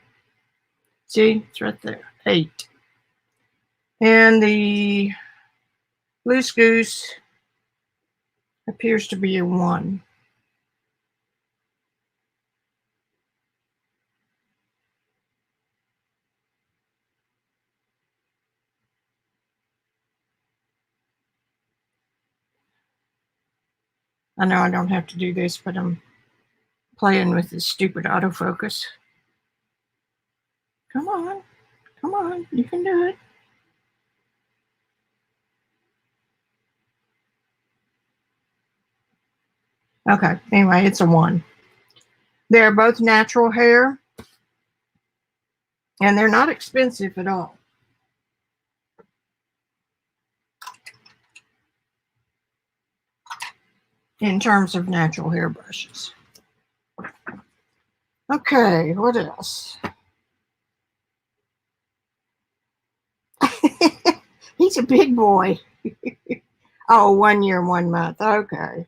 S1: See, it's right there. 8. And the loose goose appears to be a 1. I know I don't have to do this, but I'm playing with this stupid autofocus. Come on. Come on. You can do it. Okay. Anyway, it's a 1. They're both natural hair, and they're not expensive at all. In terms of natural hair brushes. Okay, what else? He's a big boy. Oh, 1 year, 1 month. Okay.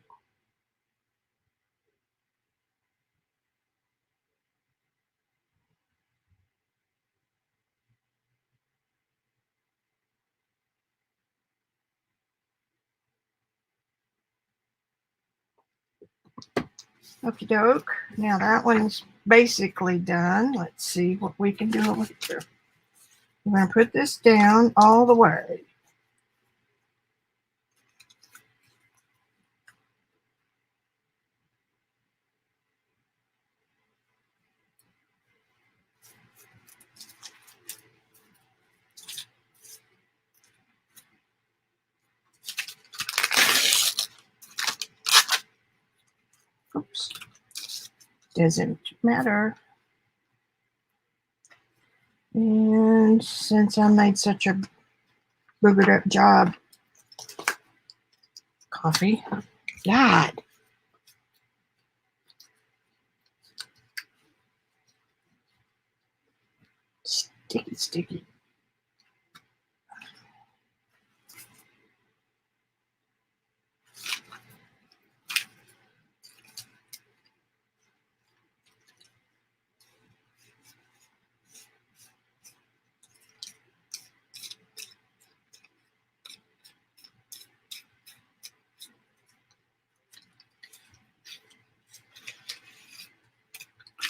S1: Okie doke. Now that one's basically done. Let's see what we can do over here. I'm going to put this down all the way. Oops. Doesn't matter. And since I made such a boogered up job, coffee. God. Sticky, sticky.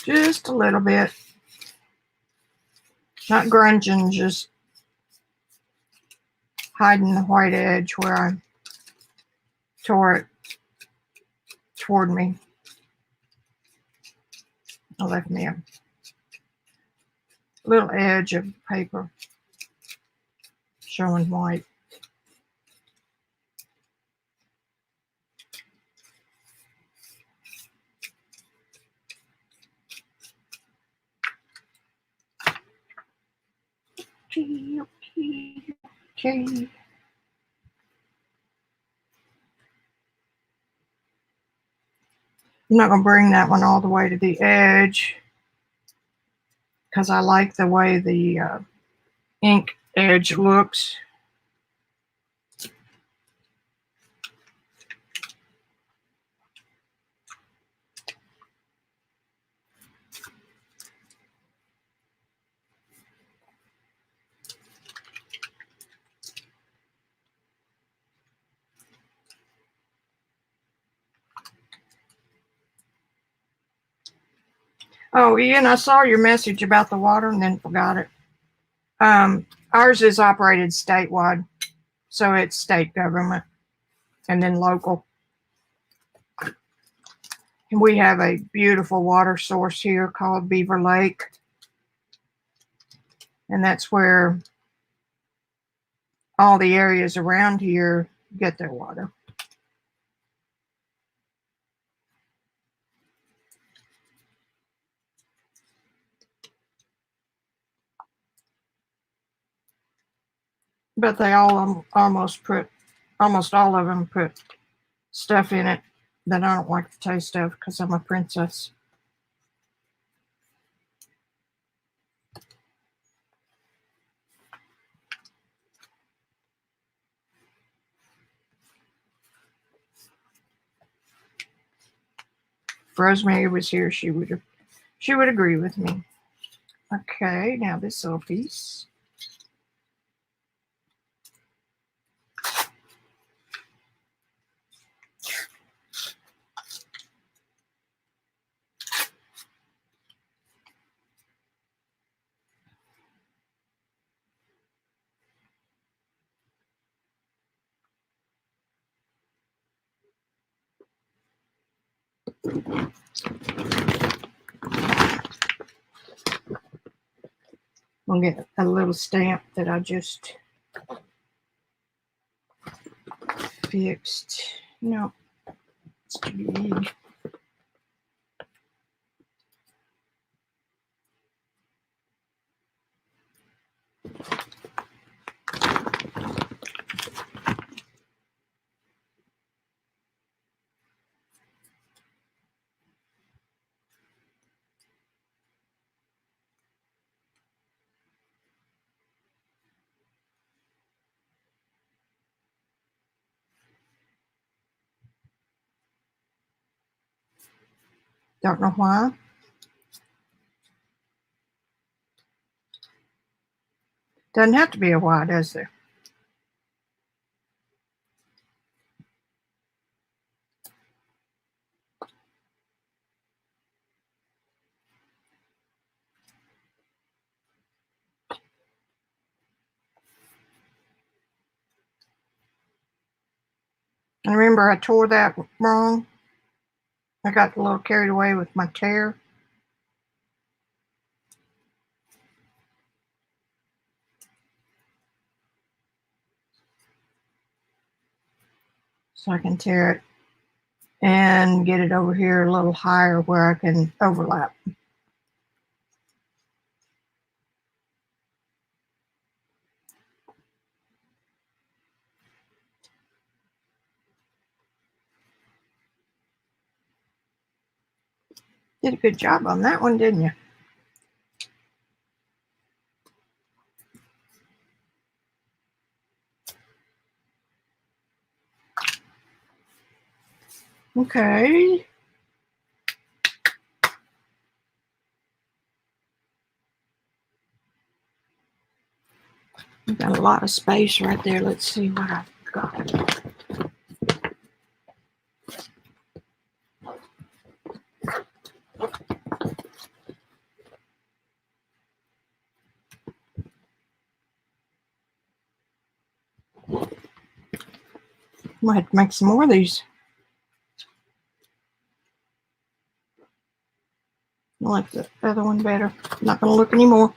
S1: Just a little bit. Not grunging, just hiding the white edge where I tore it toward me. I left me a little edge of paper showing white. Okay. I'm not going to bring that one all the way to the edge because I like the way the ink edge looks. Oh, Ian, I saw your message about the water and then forgot it. Ours is operated statewide, so it's state government and then local. And we have a beautiful water source here called Beaver Lake. And that's where all the areas around here get their water. But they all almost all of them put stuff in it that I don't like the taste of because I'm a princess. If Rosemary was here, she would agree with me. Okay, now this little piece. I'll get a little stamp that I just fixed. No, it's too big. Don't know why. Doesn't have to be a Y, does there? And remember, I tore that wrong. I got a little carried away with my tear. So I can tear it and get it over here a little higher where I can overlap. Did a good job on that one, didn't you? Okay. We've got a lot of space right there. Let's see what I've got. Might have to make some more of these. I like the other one better. Not going to look anymore.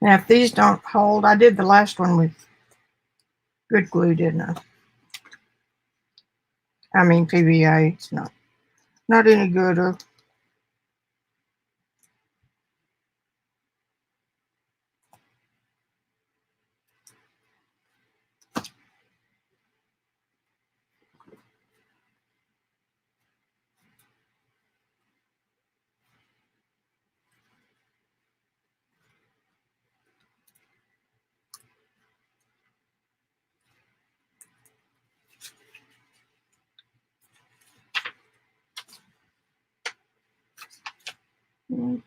S1: Now, if these don't hold, I did the last one with good glue, didn't I? I mean PVA. It's not any gooder. Did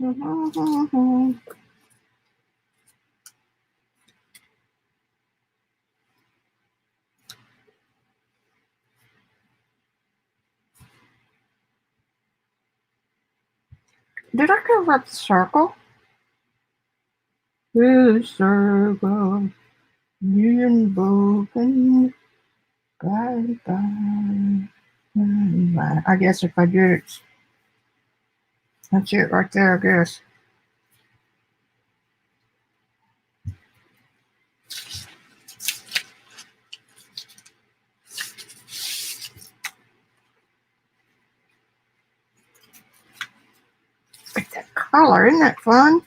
S1: I go up the circle? The circle being broken. Bye, bye, bye. I guess if I did it, that's it right there, I guess. Look at that color, isn't that fun?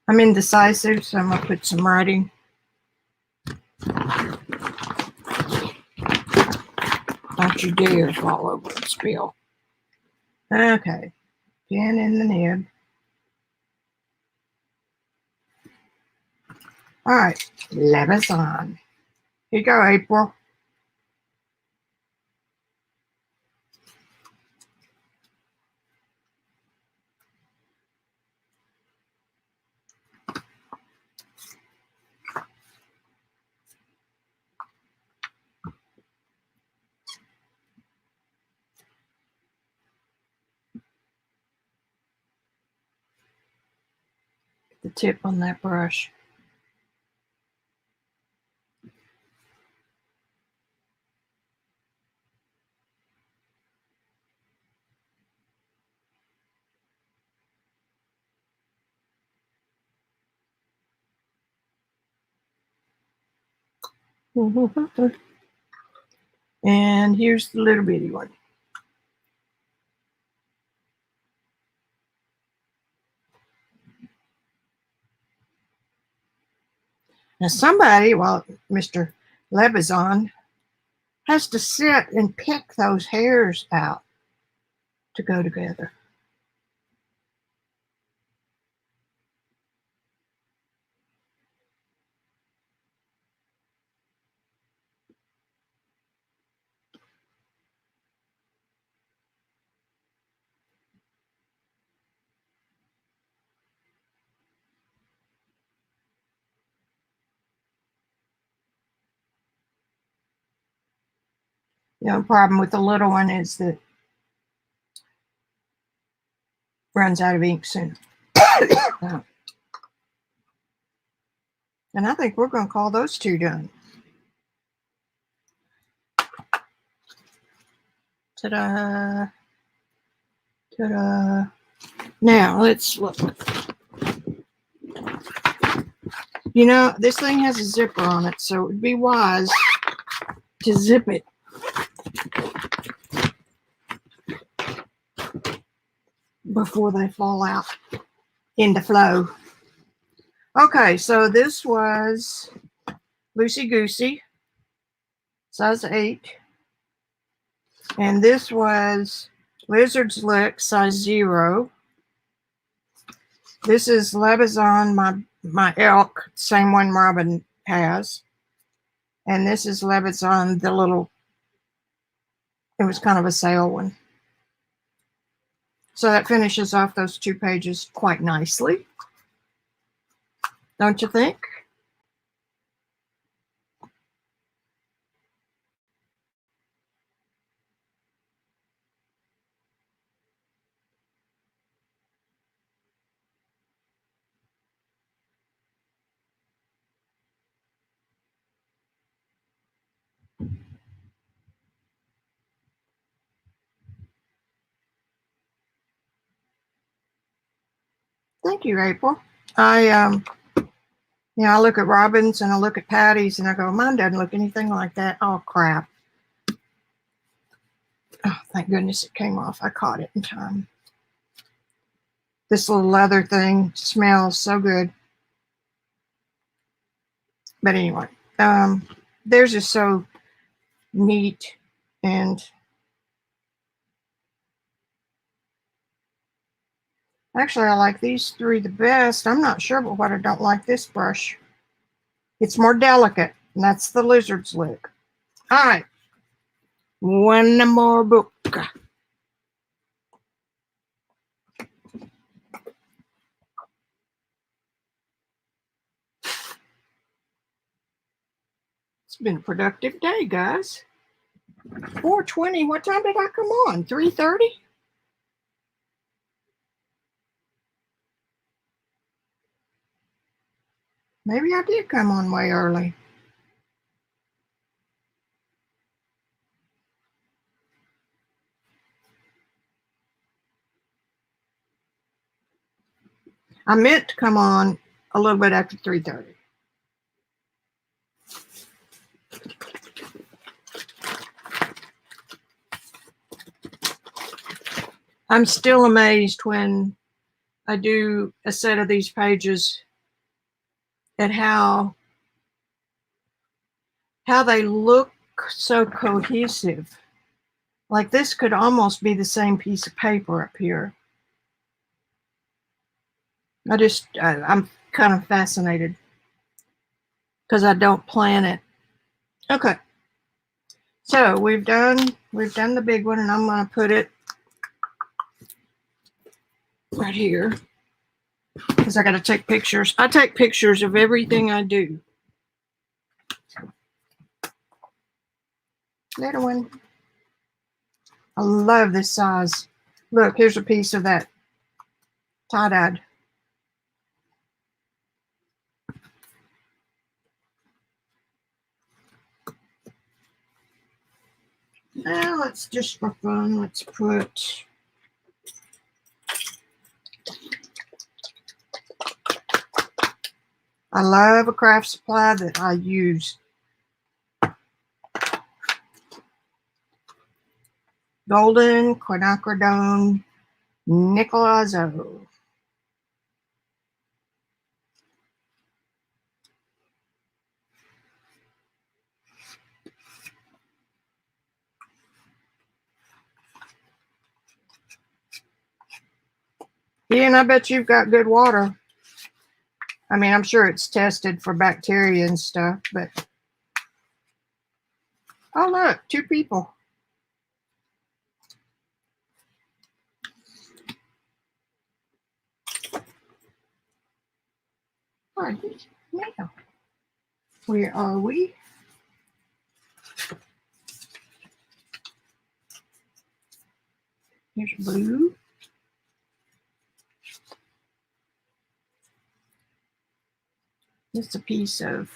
S1: I'm indecisive, so I'm going to put some writing. Don't you dare fall over and spill. Okay, pen in the nib. All right, letters on. Here you go, April. The tip on that brush. And here's the little bitty one. Now somebody, well, Mr. Lebazon, has to sit and pick those hairs out to go together. The only problem with the little one is that it runs out of ink soon. And I think we're going to call those two done. Ta-da! Ta-da! Now, let's look. You know, this thing has a zipper on it, so it would be wise to zip it. Before they fall out in the flow. Okay, so this was Loosey Goosey, size 8. And this was Lizard's Lick, size 0. This is Lebazon, my elk, same one Robyn has. And this is Lebazon, the little, it was kind of a sale one. So that finishes off those 2 pages quite nicely. Don't you think? Thank you, April. I look at Robyn's and I look at Patti's and I go, mine doesn't look anything like that. Oh, crap. Oh, thank goodness it came off. I caught it in time. This little leather thing smells so good. But anyway, theirs is so neat, and Actually, I like these three the best. I'm not sure but what I don't like this brush. It's more delicate, and that's the lizard's lick. All right. One more book. It's been a productive day, guys. 4:20. What time did I come on? 3:30? Maybe I did come on way early. I meant to come on a little bit after 3:30. I'm still amazed when I do a set of these pages at how they look so cohesive. Like this could almost be the same piece of paper up here. I'm kind of fascinated because I don't plan it. Okay. So we've done the big one, and I'm going to put it right here because I got to take pictures. I take pictures of everything I do. Little one. I love this size. Look, here's a piece of that tie-dyed. Now let's just for fun, let's put I love a craft supply that I use. Golden quinacridone Nicolazo. Ian, I bet you've got good water. I mean, I'm sure it's tested for bacteria and stuff, but oh look, 2 people. All right, now, where are we? Here's blue. Just a piece of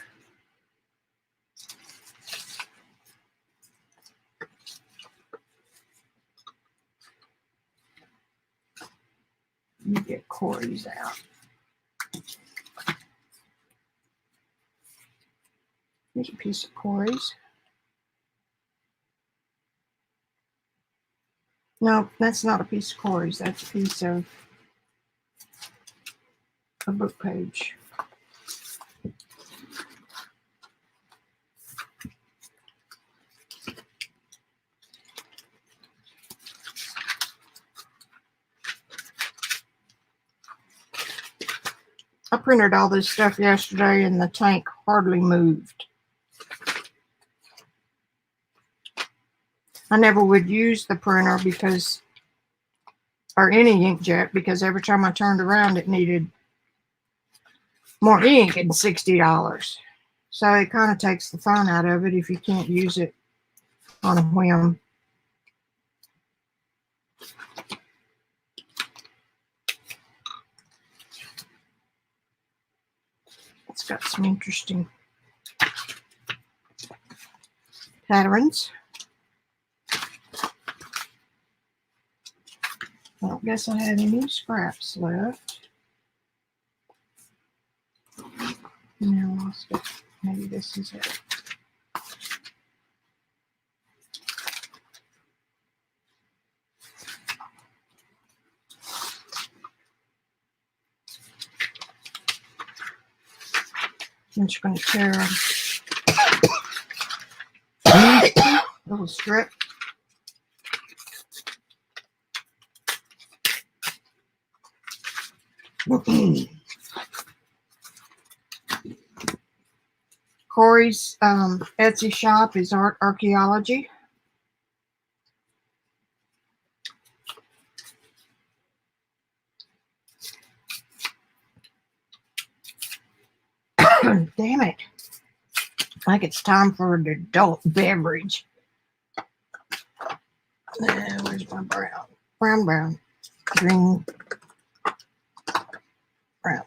S1: you get Kory's out. Here's a piece of Kory's. No, that's not a piece of Kory's. That's a piece of a book page. I printed all this stuff yesterday and the tank hardly moved. I never would use the printer because, or any inkjet, because every time I turned around it needed more ink and $60. So it kind of takes the fun out of it if you can't use it on a whim. It's got some interesting patterns. I don't guess I have any scraps left. No, I lost it. Maybe this is it. I'm just going to tear a little strip. Kory's Etsy shop is Archaeology. Damn it. I think it's time for an adult beverage. Where's my brown? Brown. Green. Brown.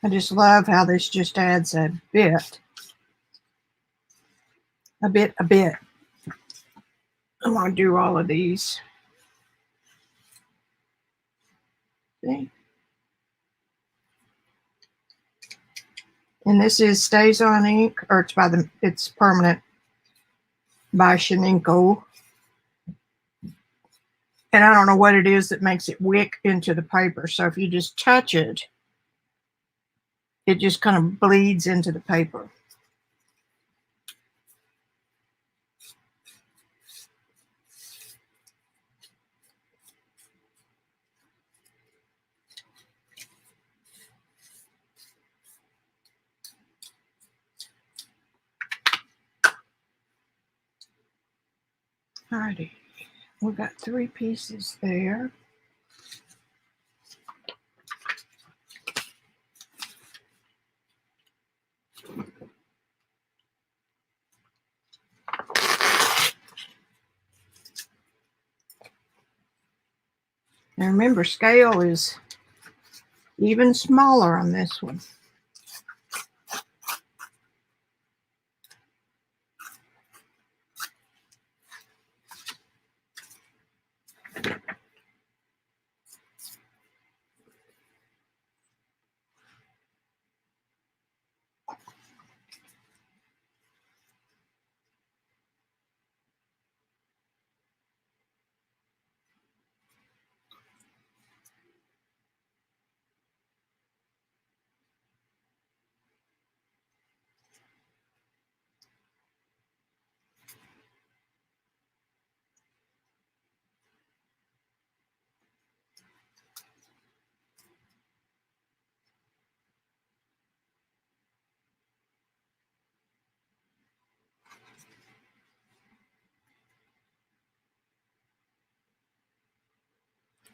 S1: I just love how this just adds a bit. A bit. I'm going to do all of these. See? And this is Stays On Ink, or it's permanent by Shaninko. And I don't know what it is that makes it wick into the paper. So if you just touch it, it just kind of bleeds into the paper. Alrighty, we've got 3 pieces there. Now remember, scale is even smaller on this one.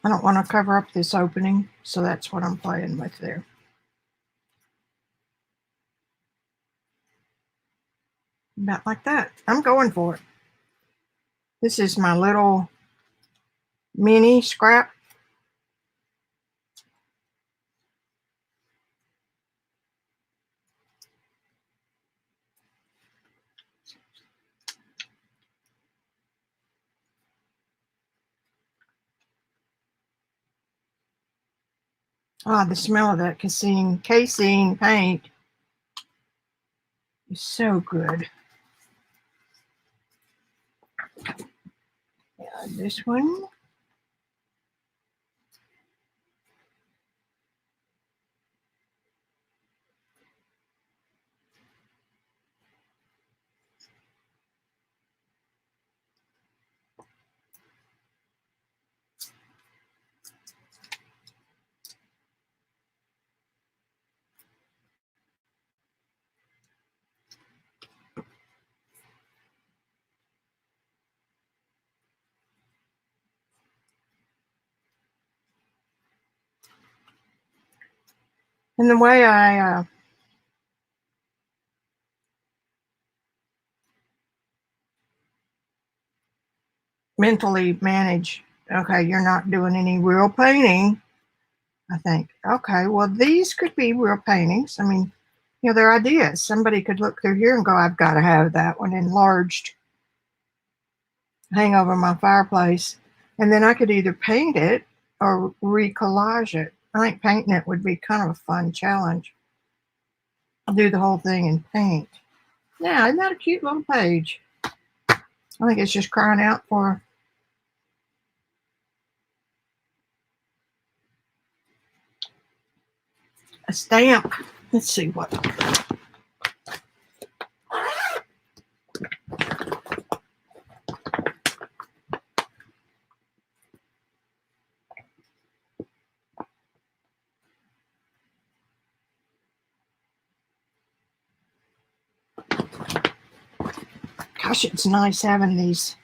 S1: I don't want to cover up this opening, so that's what I'm playing with there. About like that. I'm going for it. This is my little mini scrap. Ah, the smell of that casein paint is so good. Yeah, this one. And the way I mentally manage, okay, you're not doing any real painting. I think, okay, well, these could be real paintings. I mean, you know, they're ideas. Somebody could look through here and go, I've got to have that one enlarged, hang over my fireplace. And then I could either paint it or recollage it. I think painting it would be kind of a fun challenge. I'll do the whole thing in paint. Now, isn't that a cute little page? I think it's just crying out for a stamp. Let's see what. Gosh, it's nice having these.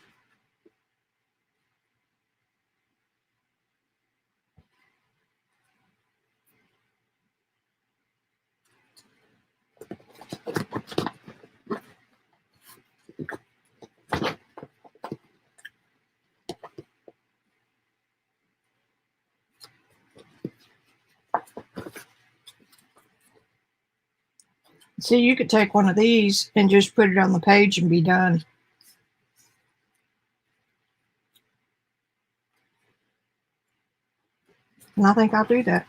S1: See, you could take one of these and just put it on the page and be done. And I think I'll do that.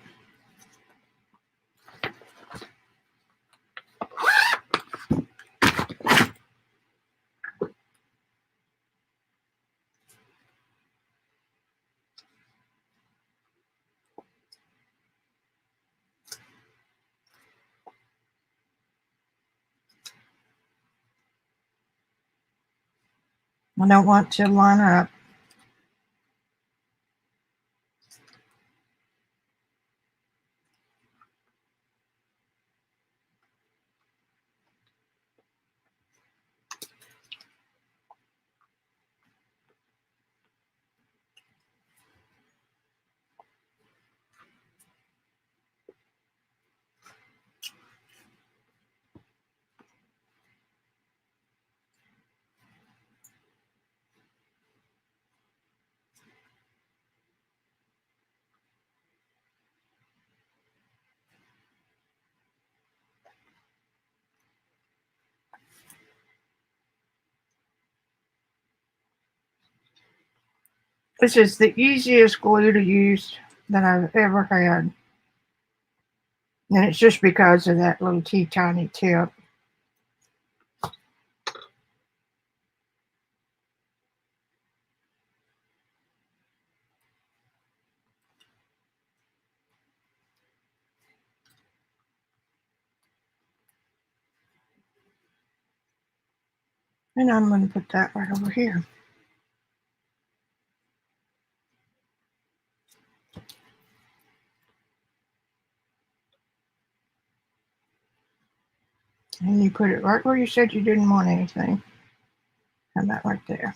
S1: I don't want to line up. This is the easiest glue to use that I've ever had. And it's just because of that little tiny tip. And I'm going to put that right over here. And you put it right where you said you didn't want anything. And that right there.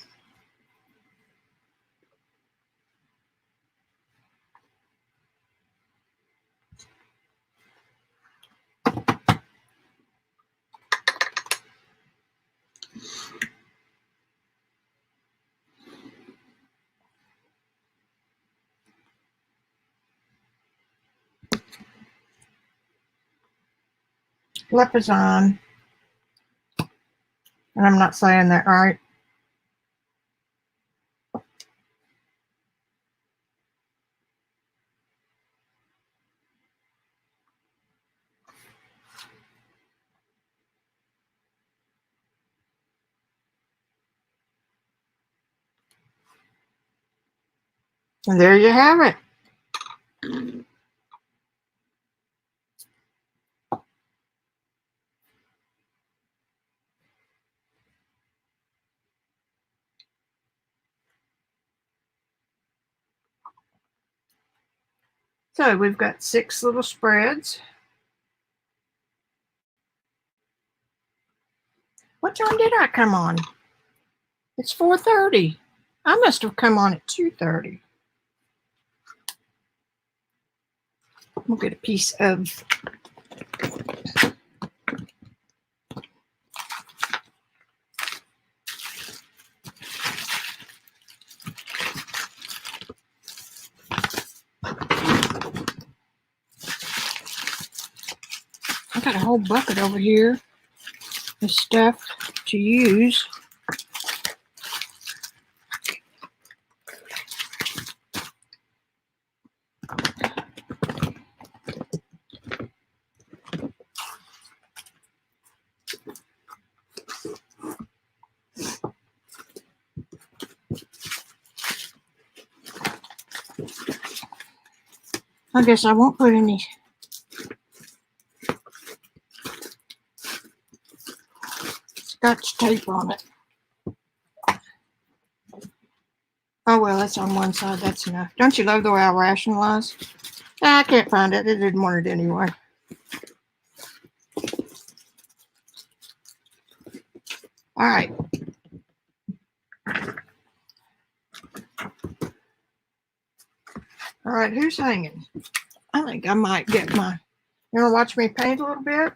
S1: Lepizon. And I'm not saying that right. And there you have it. So we've got 6 little spreads. What time did I come on? It's 4:30. I must have come on at 2:30. We'll get a piece of I got a whole bucket over here of stuff to use. I guess I won't put any Scotch tape on it. Oh, well, that's on one side. That's enough. Don't you love the way I rationalize? I can't find it. It didn't want it anyway. All right. All right, who's hanging? I think I might get my... You want to watch me paint a little bit?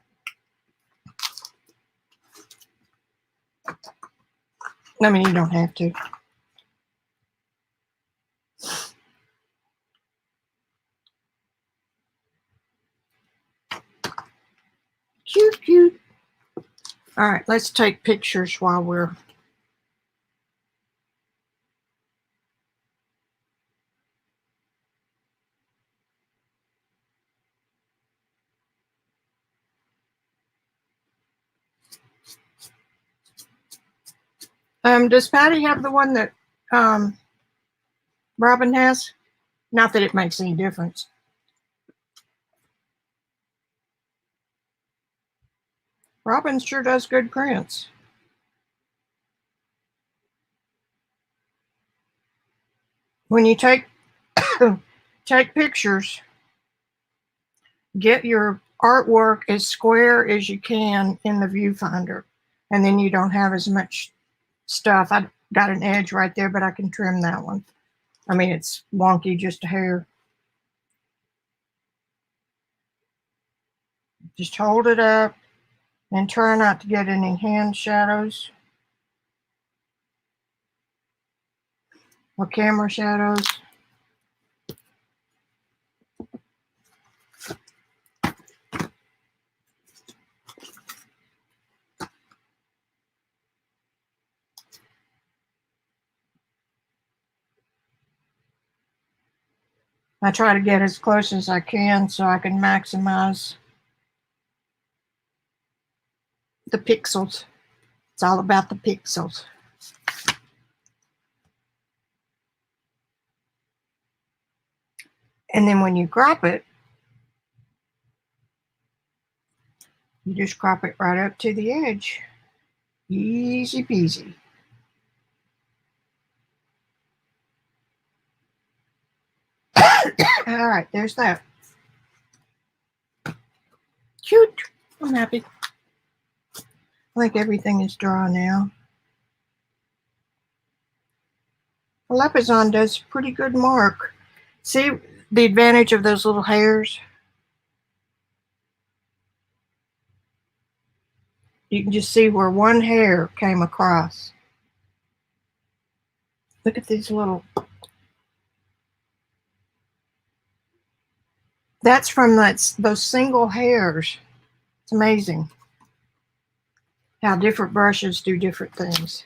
S1: I mean, you don't have to. Cute, cute. All right, let's take pictures while we're... Does Patti have the one that Robyn has? Not that it makes any difference. Robyn sure does good prints. When you take pictures, get your artwork as square as you can in the viewfinder, and then you don't have as much stuff. I got an edge right there, but I can trim that one. I mean, it's wonky, just a hair. Just hold it up and try not to get any hand shadows or camera shadows. I try to get as close as I can so I can maximize the pixels. It's all about the pixels. And then when you crop it, you just crop it right up to the edge. Easy peasy. All right, there's that. Cute. I'm happy. I think everything is dry now. Leopazon does pretty good mark. See the advantage of those little hairs? You can just see where one hair came across. Look at these little... That's from those single hairs. It's amazing how different brushes do different things.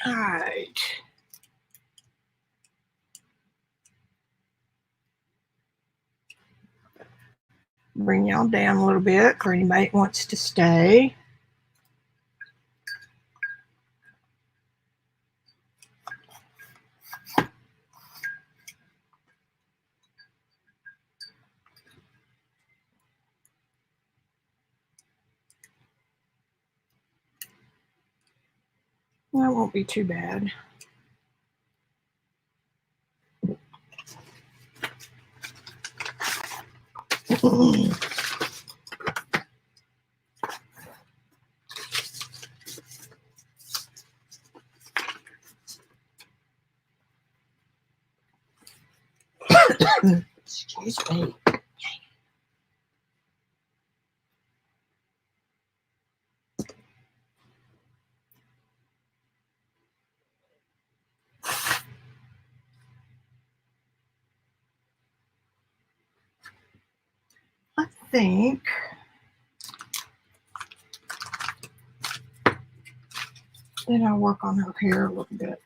S1: All right. Bring y'all down a little bit for anybody that wants to stay. That won't be too bad. Excuse me. think then I'll work on her hair a little bit.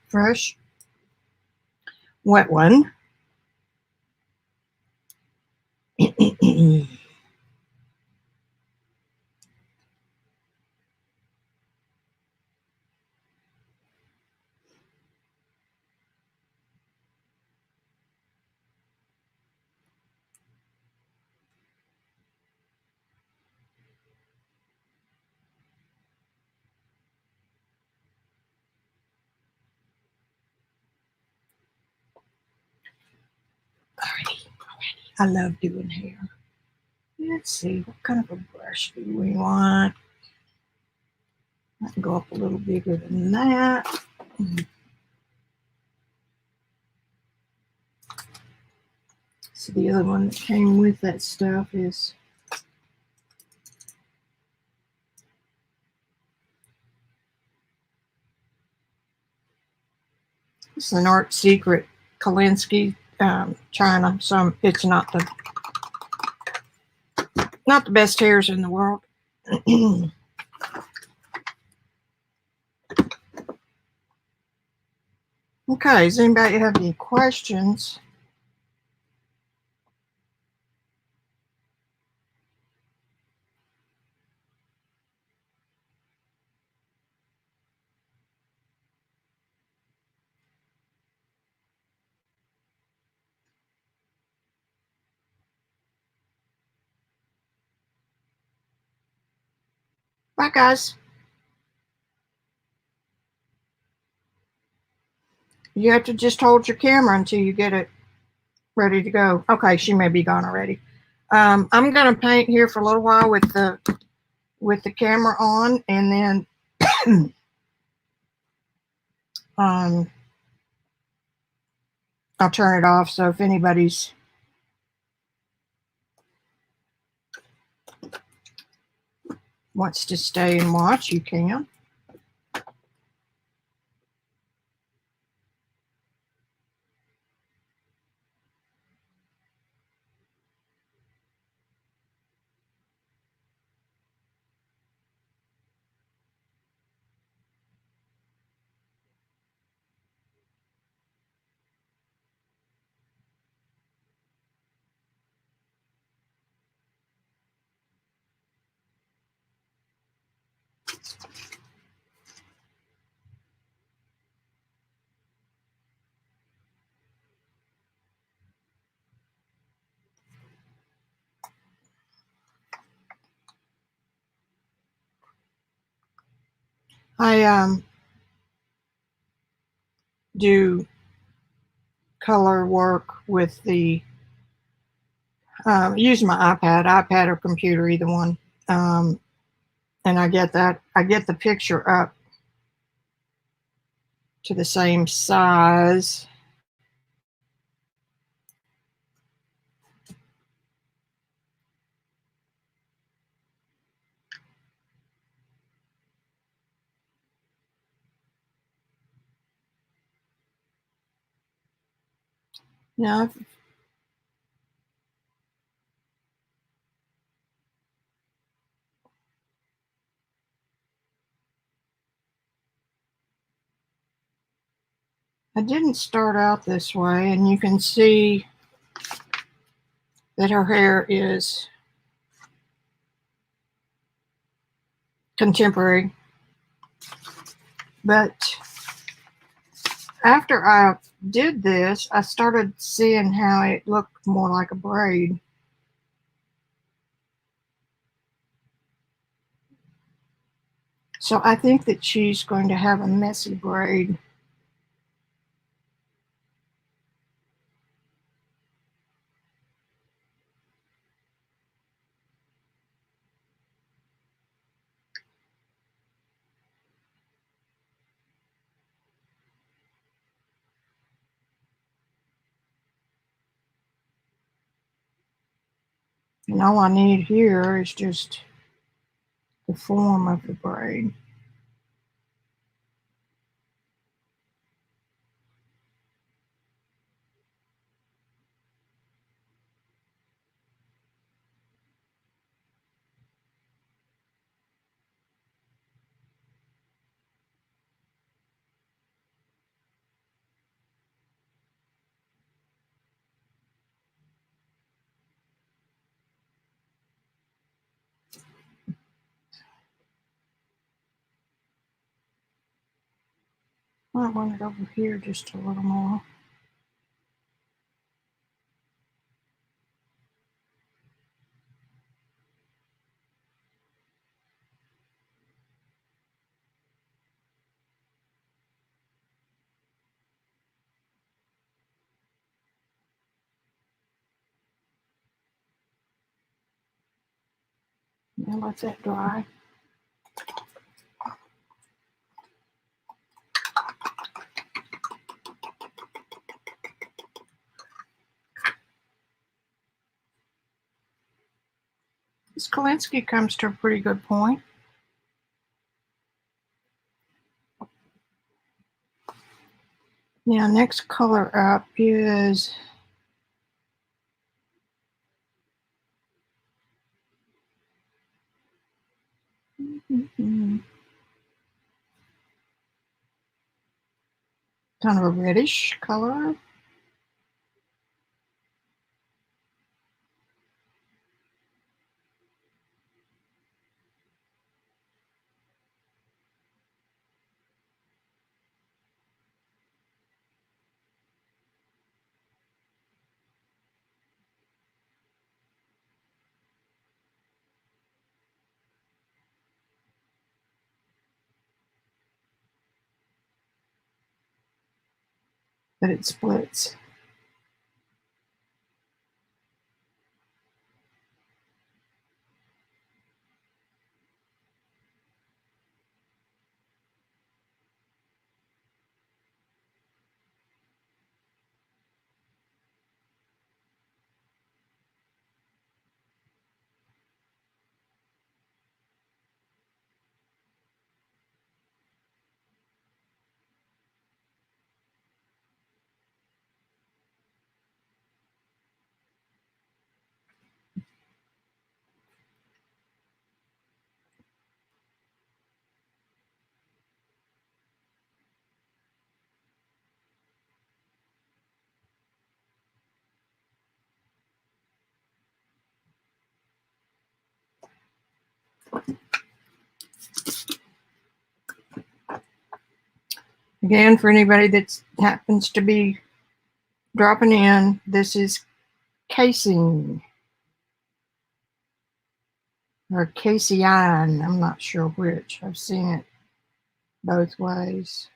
S1: Fresh, wet one. I love doing hair. Let's see, what kind of a brush do we want? I can go up a little bigger than that. So the other one that came with that stuff is it's an Art Secret Kalinsky China. So it's not the best hairs in the world. Okay, does anybody have any questions? Bye, guys. You have to just hold your camera until you get it ready to go. Okay, she may be gone already. I'm going to paint here for a little while with the camera on, and then I'll turn it off. So if anybody's wants to stay and watch, you can. I do color work with the use my iPad or computer, either one, and I get the picture up to the same size. Now, I didn't start out this way, and you can see that her hair is contemporary. But after I did this, I started seeing how it looked more like a braid. So I think that she's going to have a messy braid. And all I need here is just the form of the braid. I want it over here just a little more. Now let that dry. This Kolinsky comes to a pretty good point. Now, next color up is kind of a reddish color. But it splits. Again, for anybody that happens to be dropping in, this is casing or caseine. I'm not sure which. I've seen it both ways.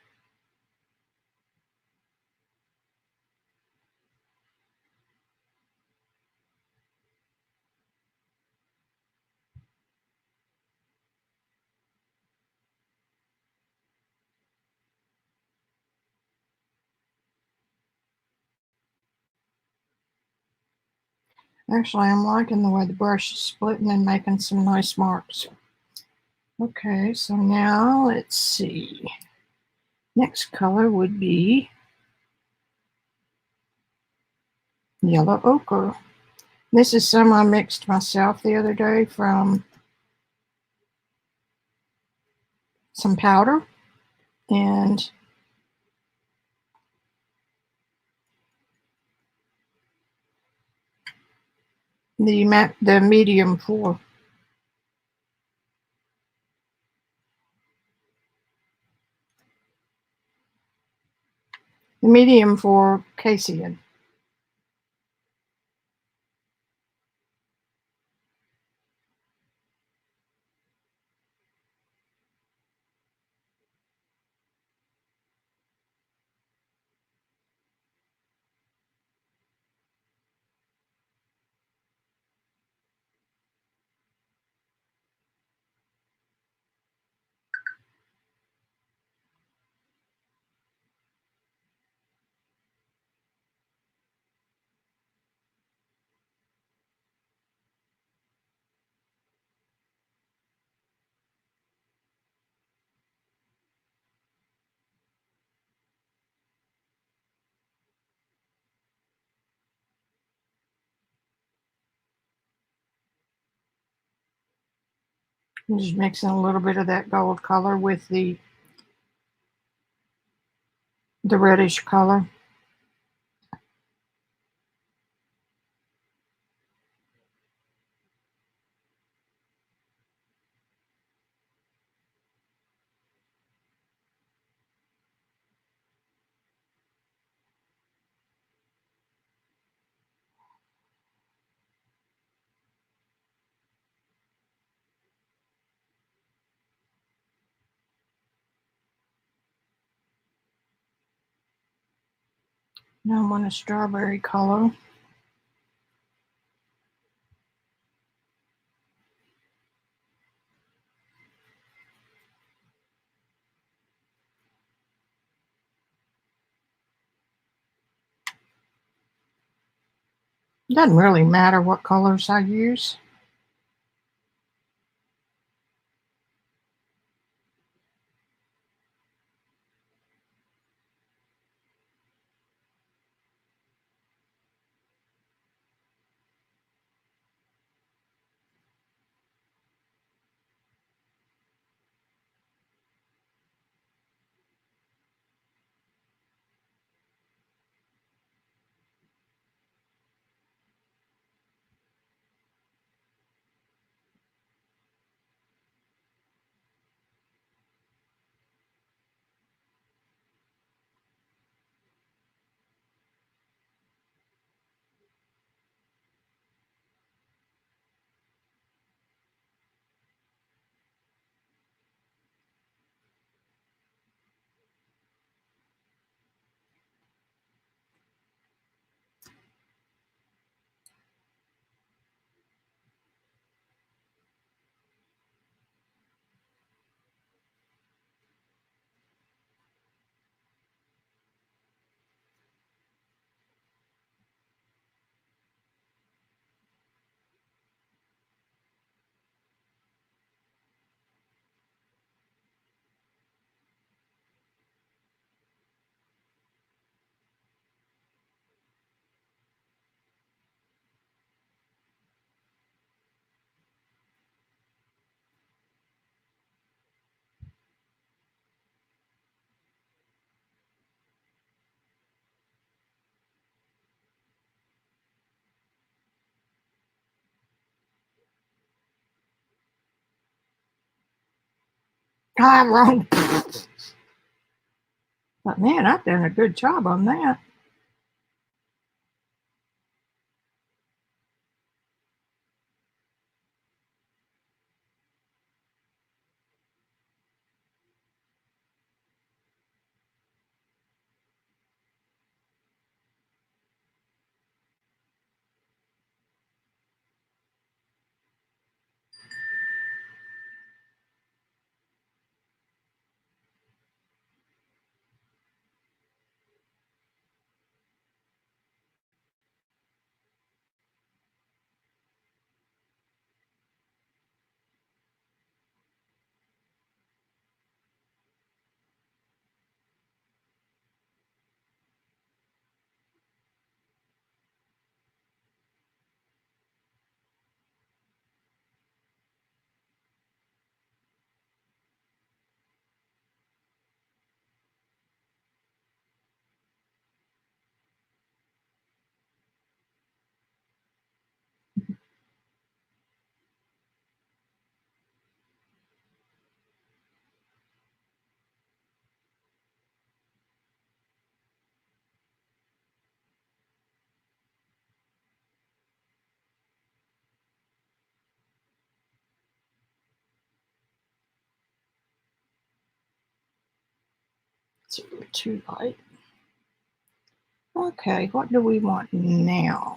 S1: Actually, I'm liking the way the brush is splitting and making some nice marks. Okay, so now let's see. Next color would be yellow ochre. This is some I mixed myself the other day from some powder and the medium for casein. I'm just mixing a little bit of that gold color with the reddish color. Now I want a strawberry color. It doesn't really matter what colors I use. Ah, wrong. But man, I've done a good job on that. It's too light. Okay, what do we want now?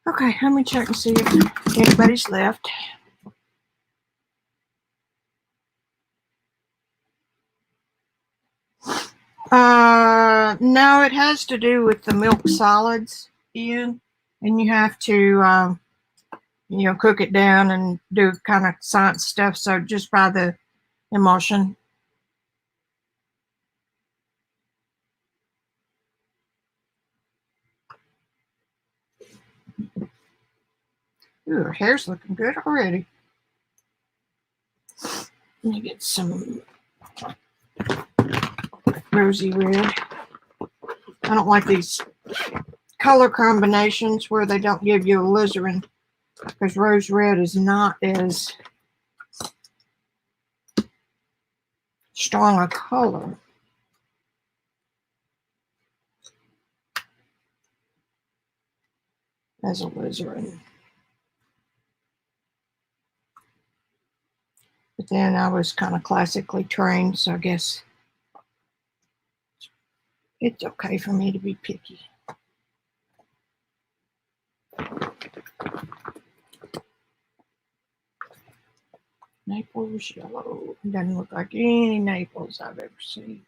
S1: Okay, let me check and see if anybody's left. No, it has to do with the milk solids, Ian, and you have to, cook it down and do kind of science stuff. So just by the emulsion. Ooh, her hair's looking good already. Let me get some rosy red. I don't like these color combinations where they don't give you alizarin, because rose red is not as strong a color as alizarin. But then I was kind of classically trained, so I guess it's okay for me to be picky. Naples yellow. Doesn't look like any Naples I've ever seen.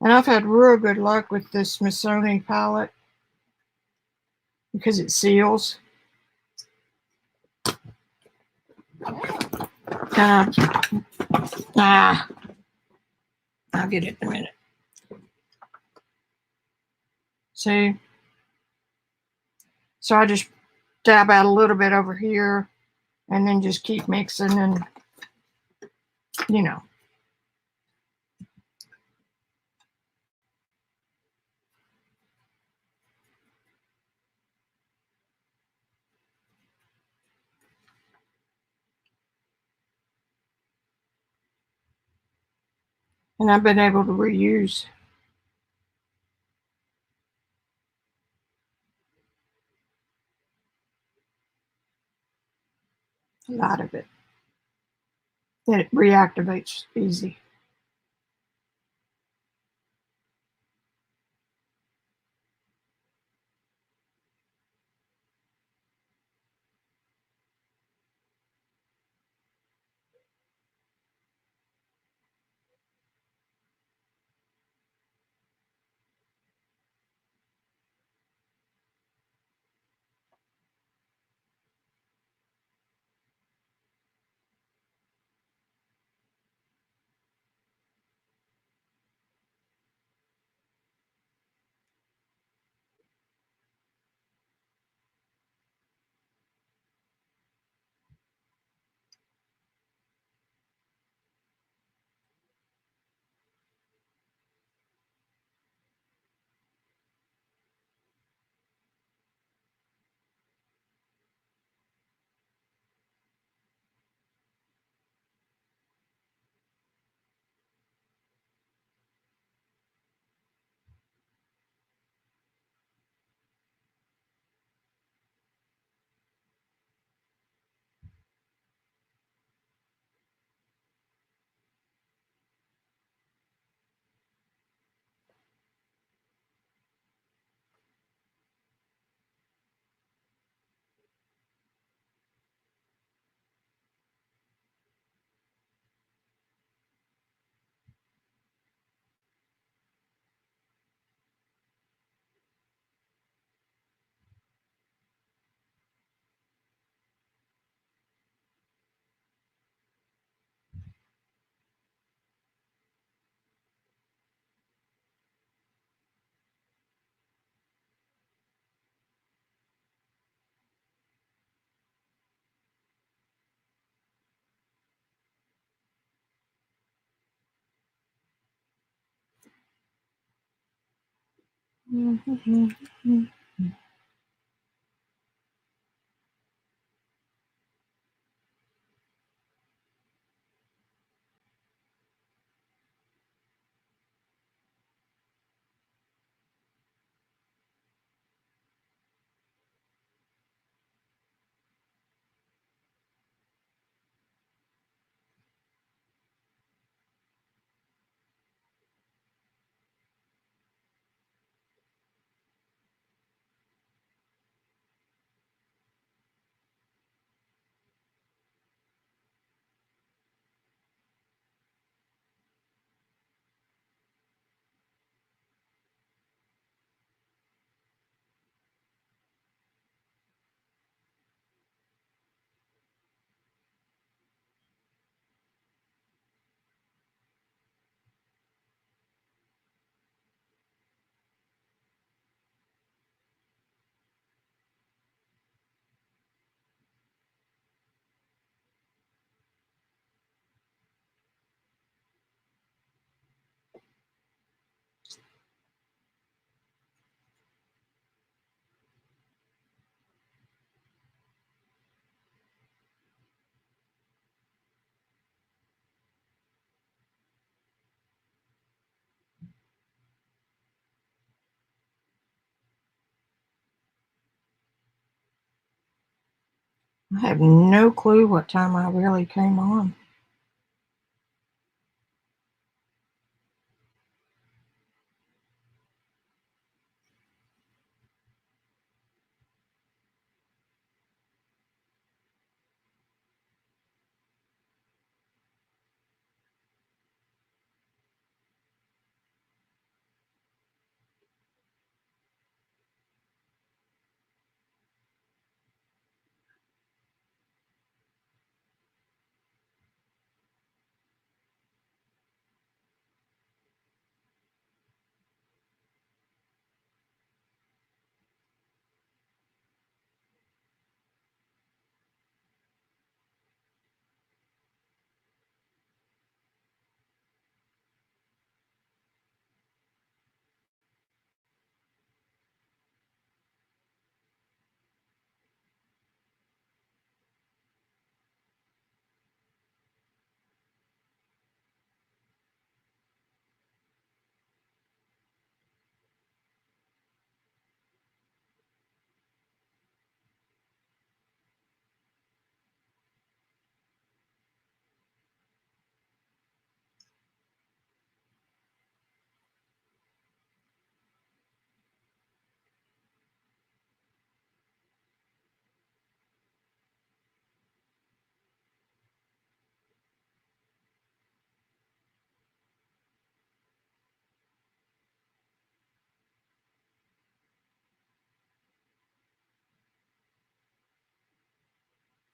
S1: And I've had real good luck with this Smithsonian palette because it seals. I'll get it in a minute. See? So I just dab out a little bit over here and then just keep mixing and, you know. And I've been able to reuse a lot of it. It reactivates easy. I have no clue what time I really came on.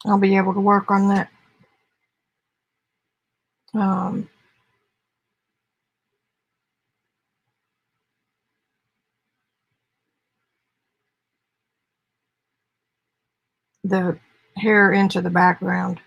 S1: I'll be able to work on that the hair into the background.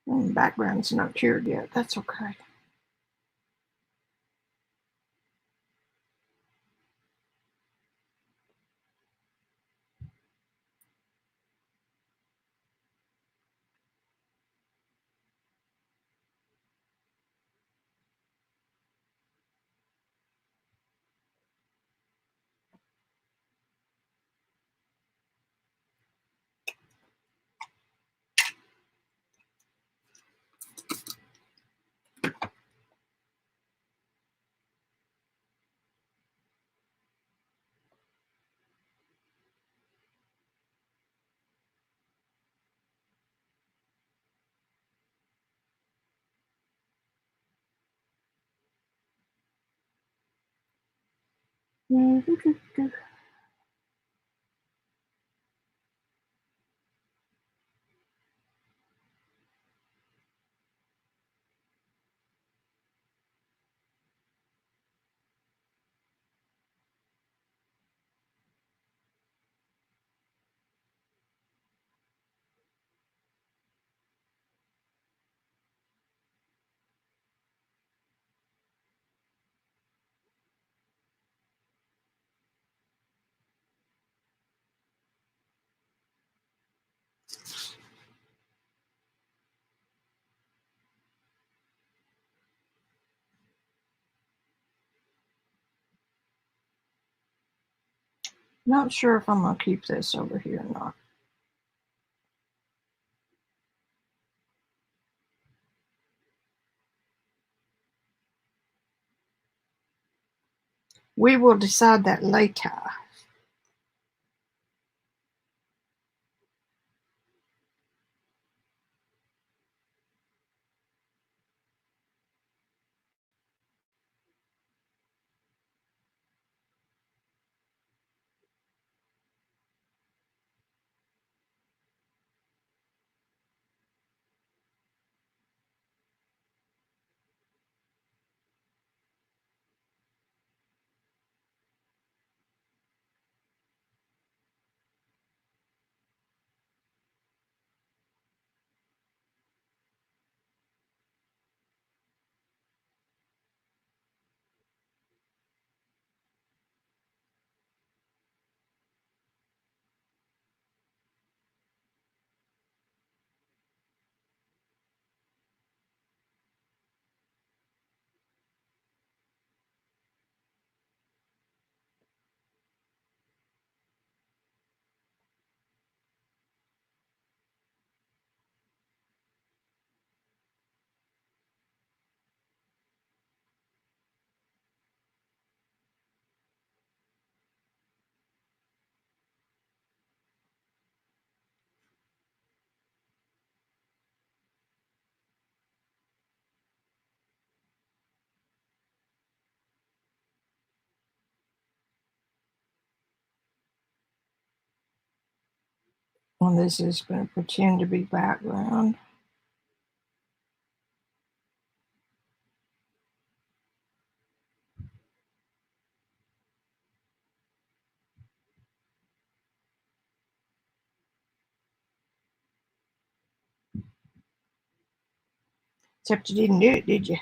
S1: The background's not cured yet. That's okay. Not sure if I'm going to keep this over here or not. We will decide that later. And this is going to pretend to be background. Except you didn't do it, did you?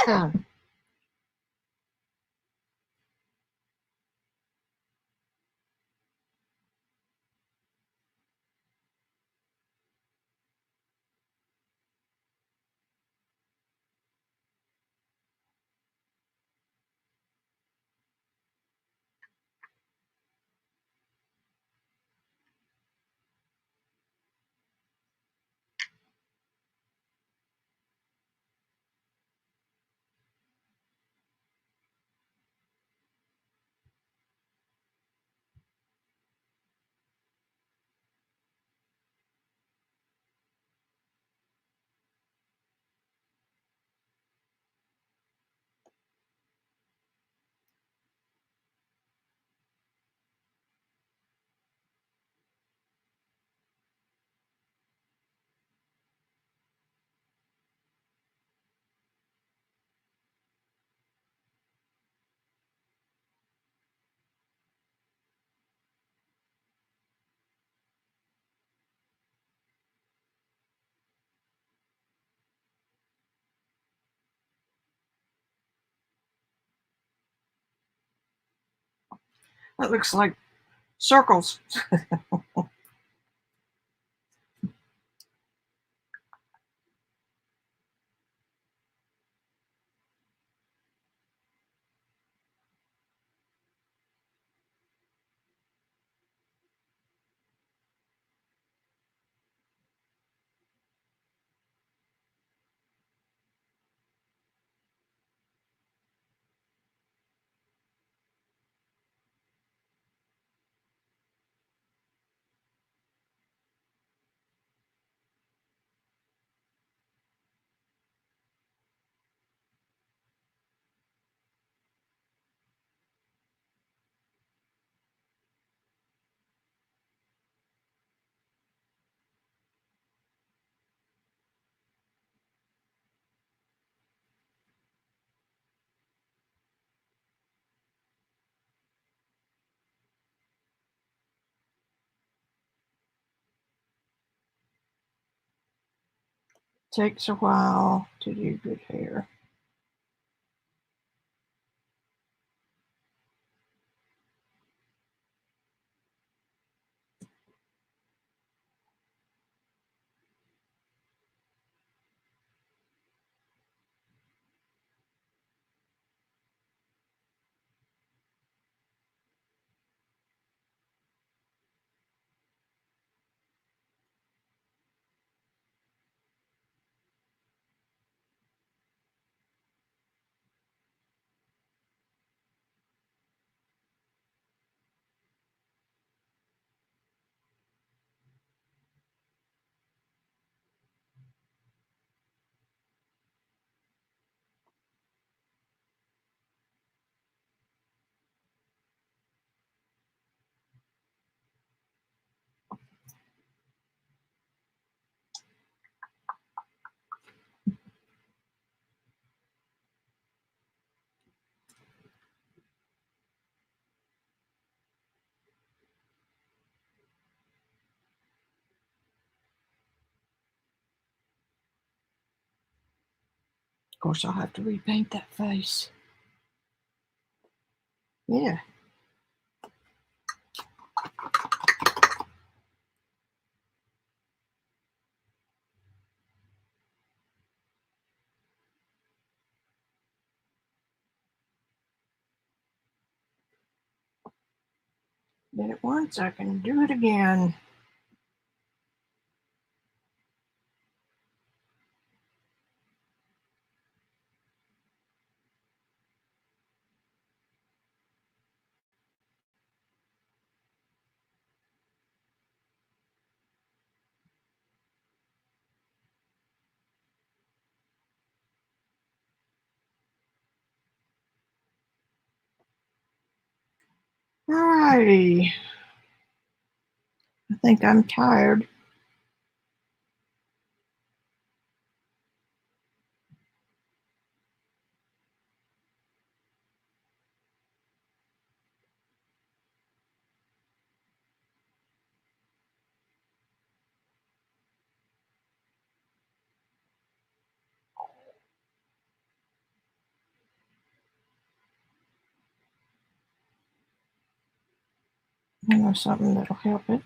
S1: That looks like circles. Takes a while to do good hair. Of course, I'll have to repaint that face. Yeah. Did it once, I can do it again. Alrighty. I think I'm tired. I know something that'll help it.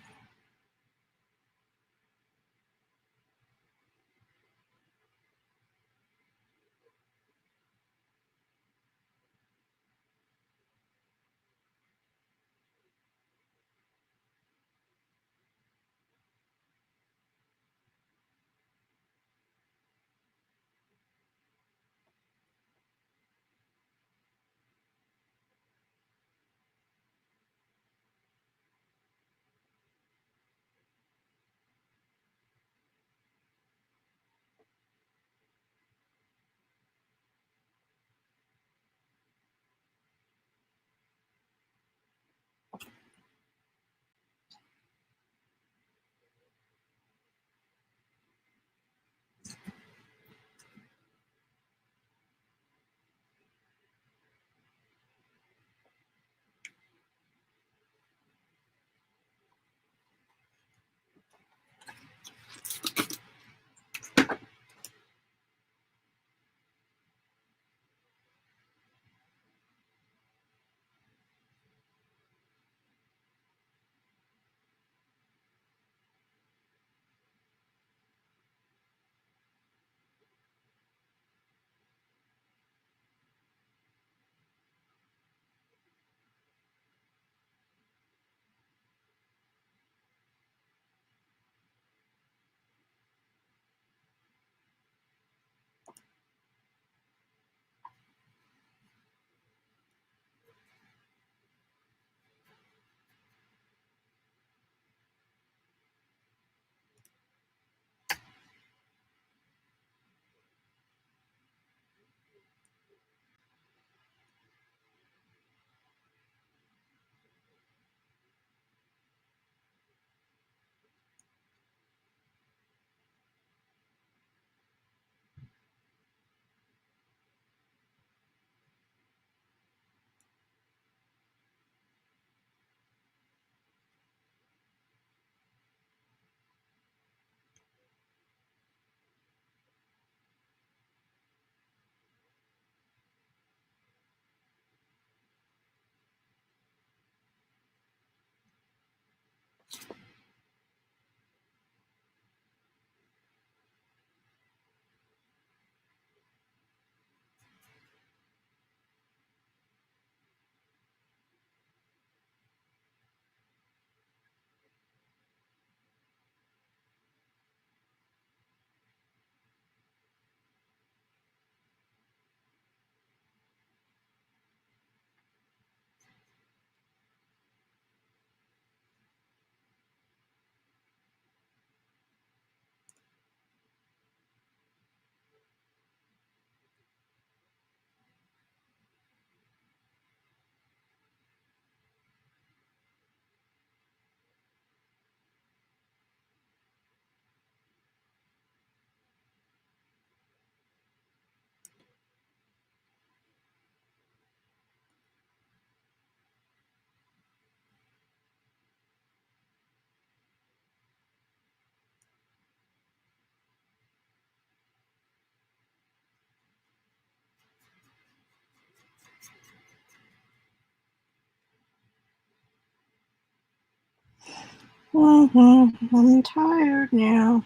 S1: I'm tired now.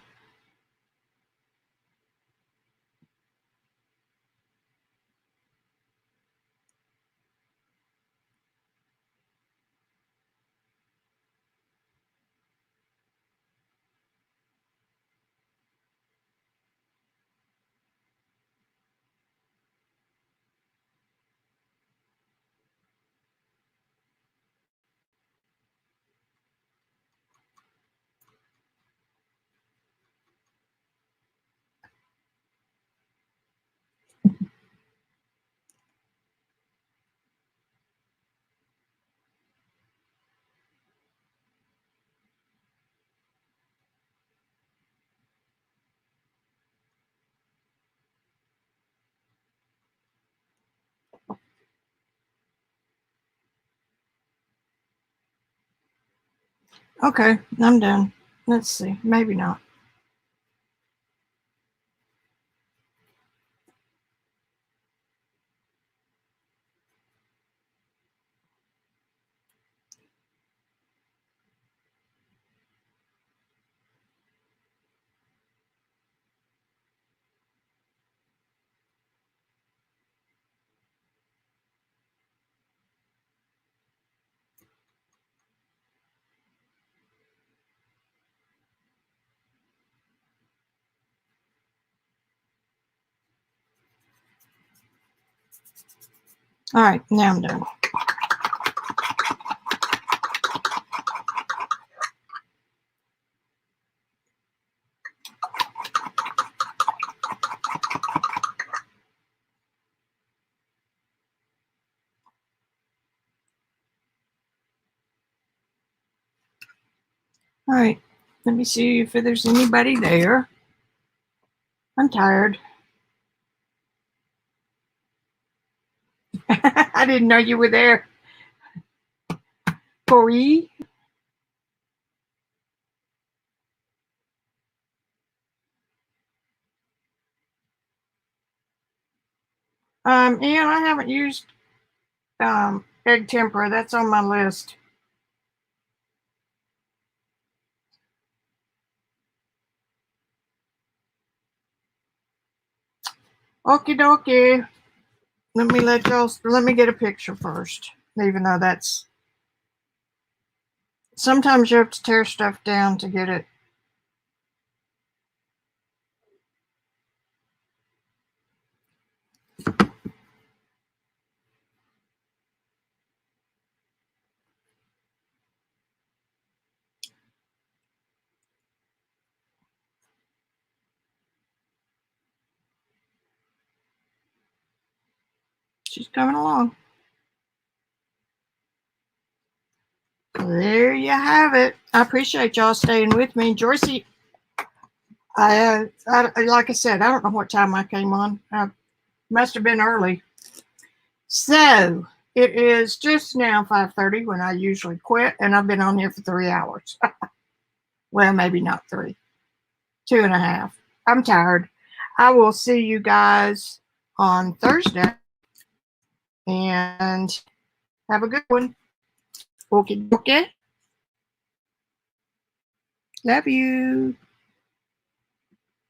S1: Okay, I'm done. Let's see. Maybe not. All right, now I'm done. All right, let me see if there's anybody there. I'm tired. I didn't know you were there. Kory? And I haven't used egg tempera. That's on my list. Okie dokie. Let me get a picture first. Even though that's, sometimes you have to tear stuff down to get it. She's coming along. There you have it. I appreciate y'all staying with me. Joycey, I like I said, I don't know what time I came on. I must have been early. So it is just now 5:30 when I usually quit, and I've been on here for 3 hours. Well, maybe not 3, 2.5. I'm tired. I will see you guys on Thursday, and have a good one. Okay. Love you.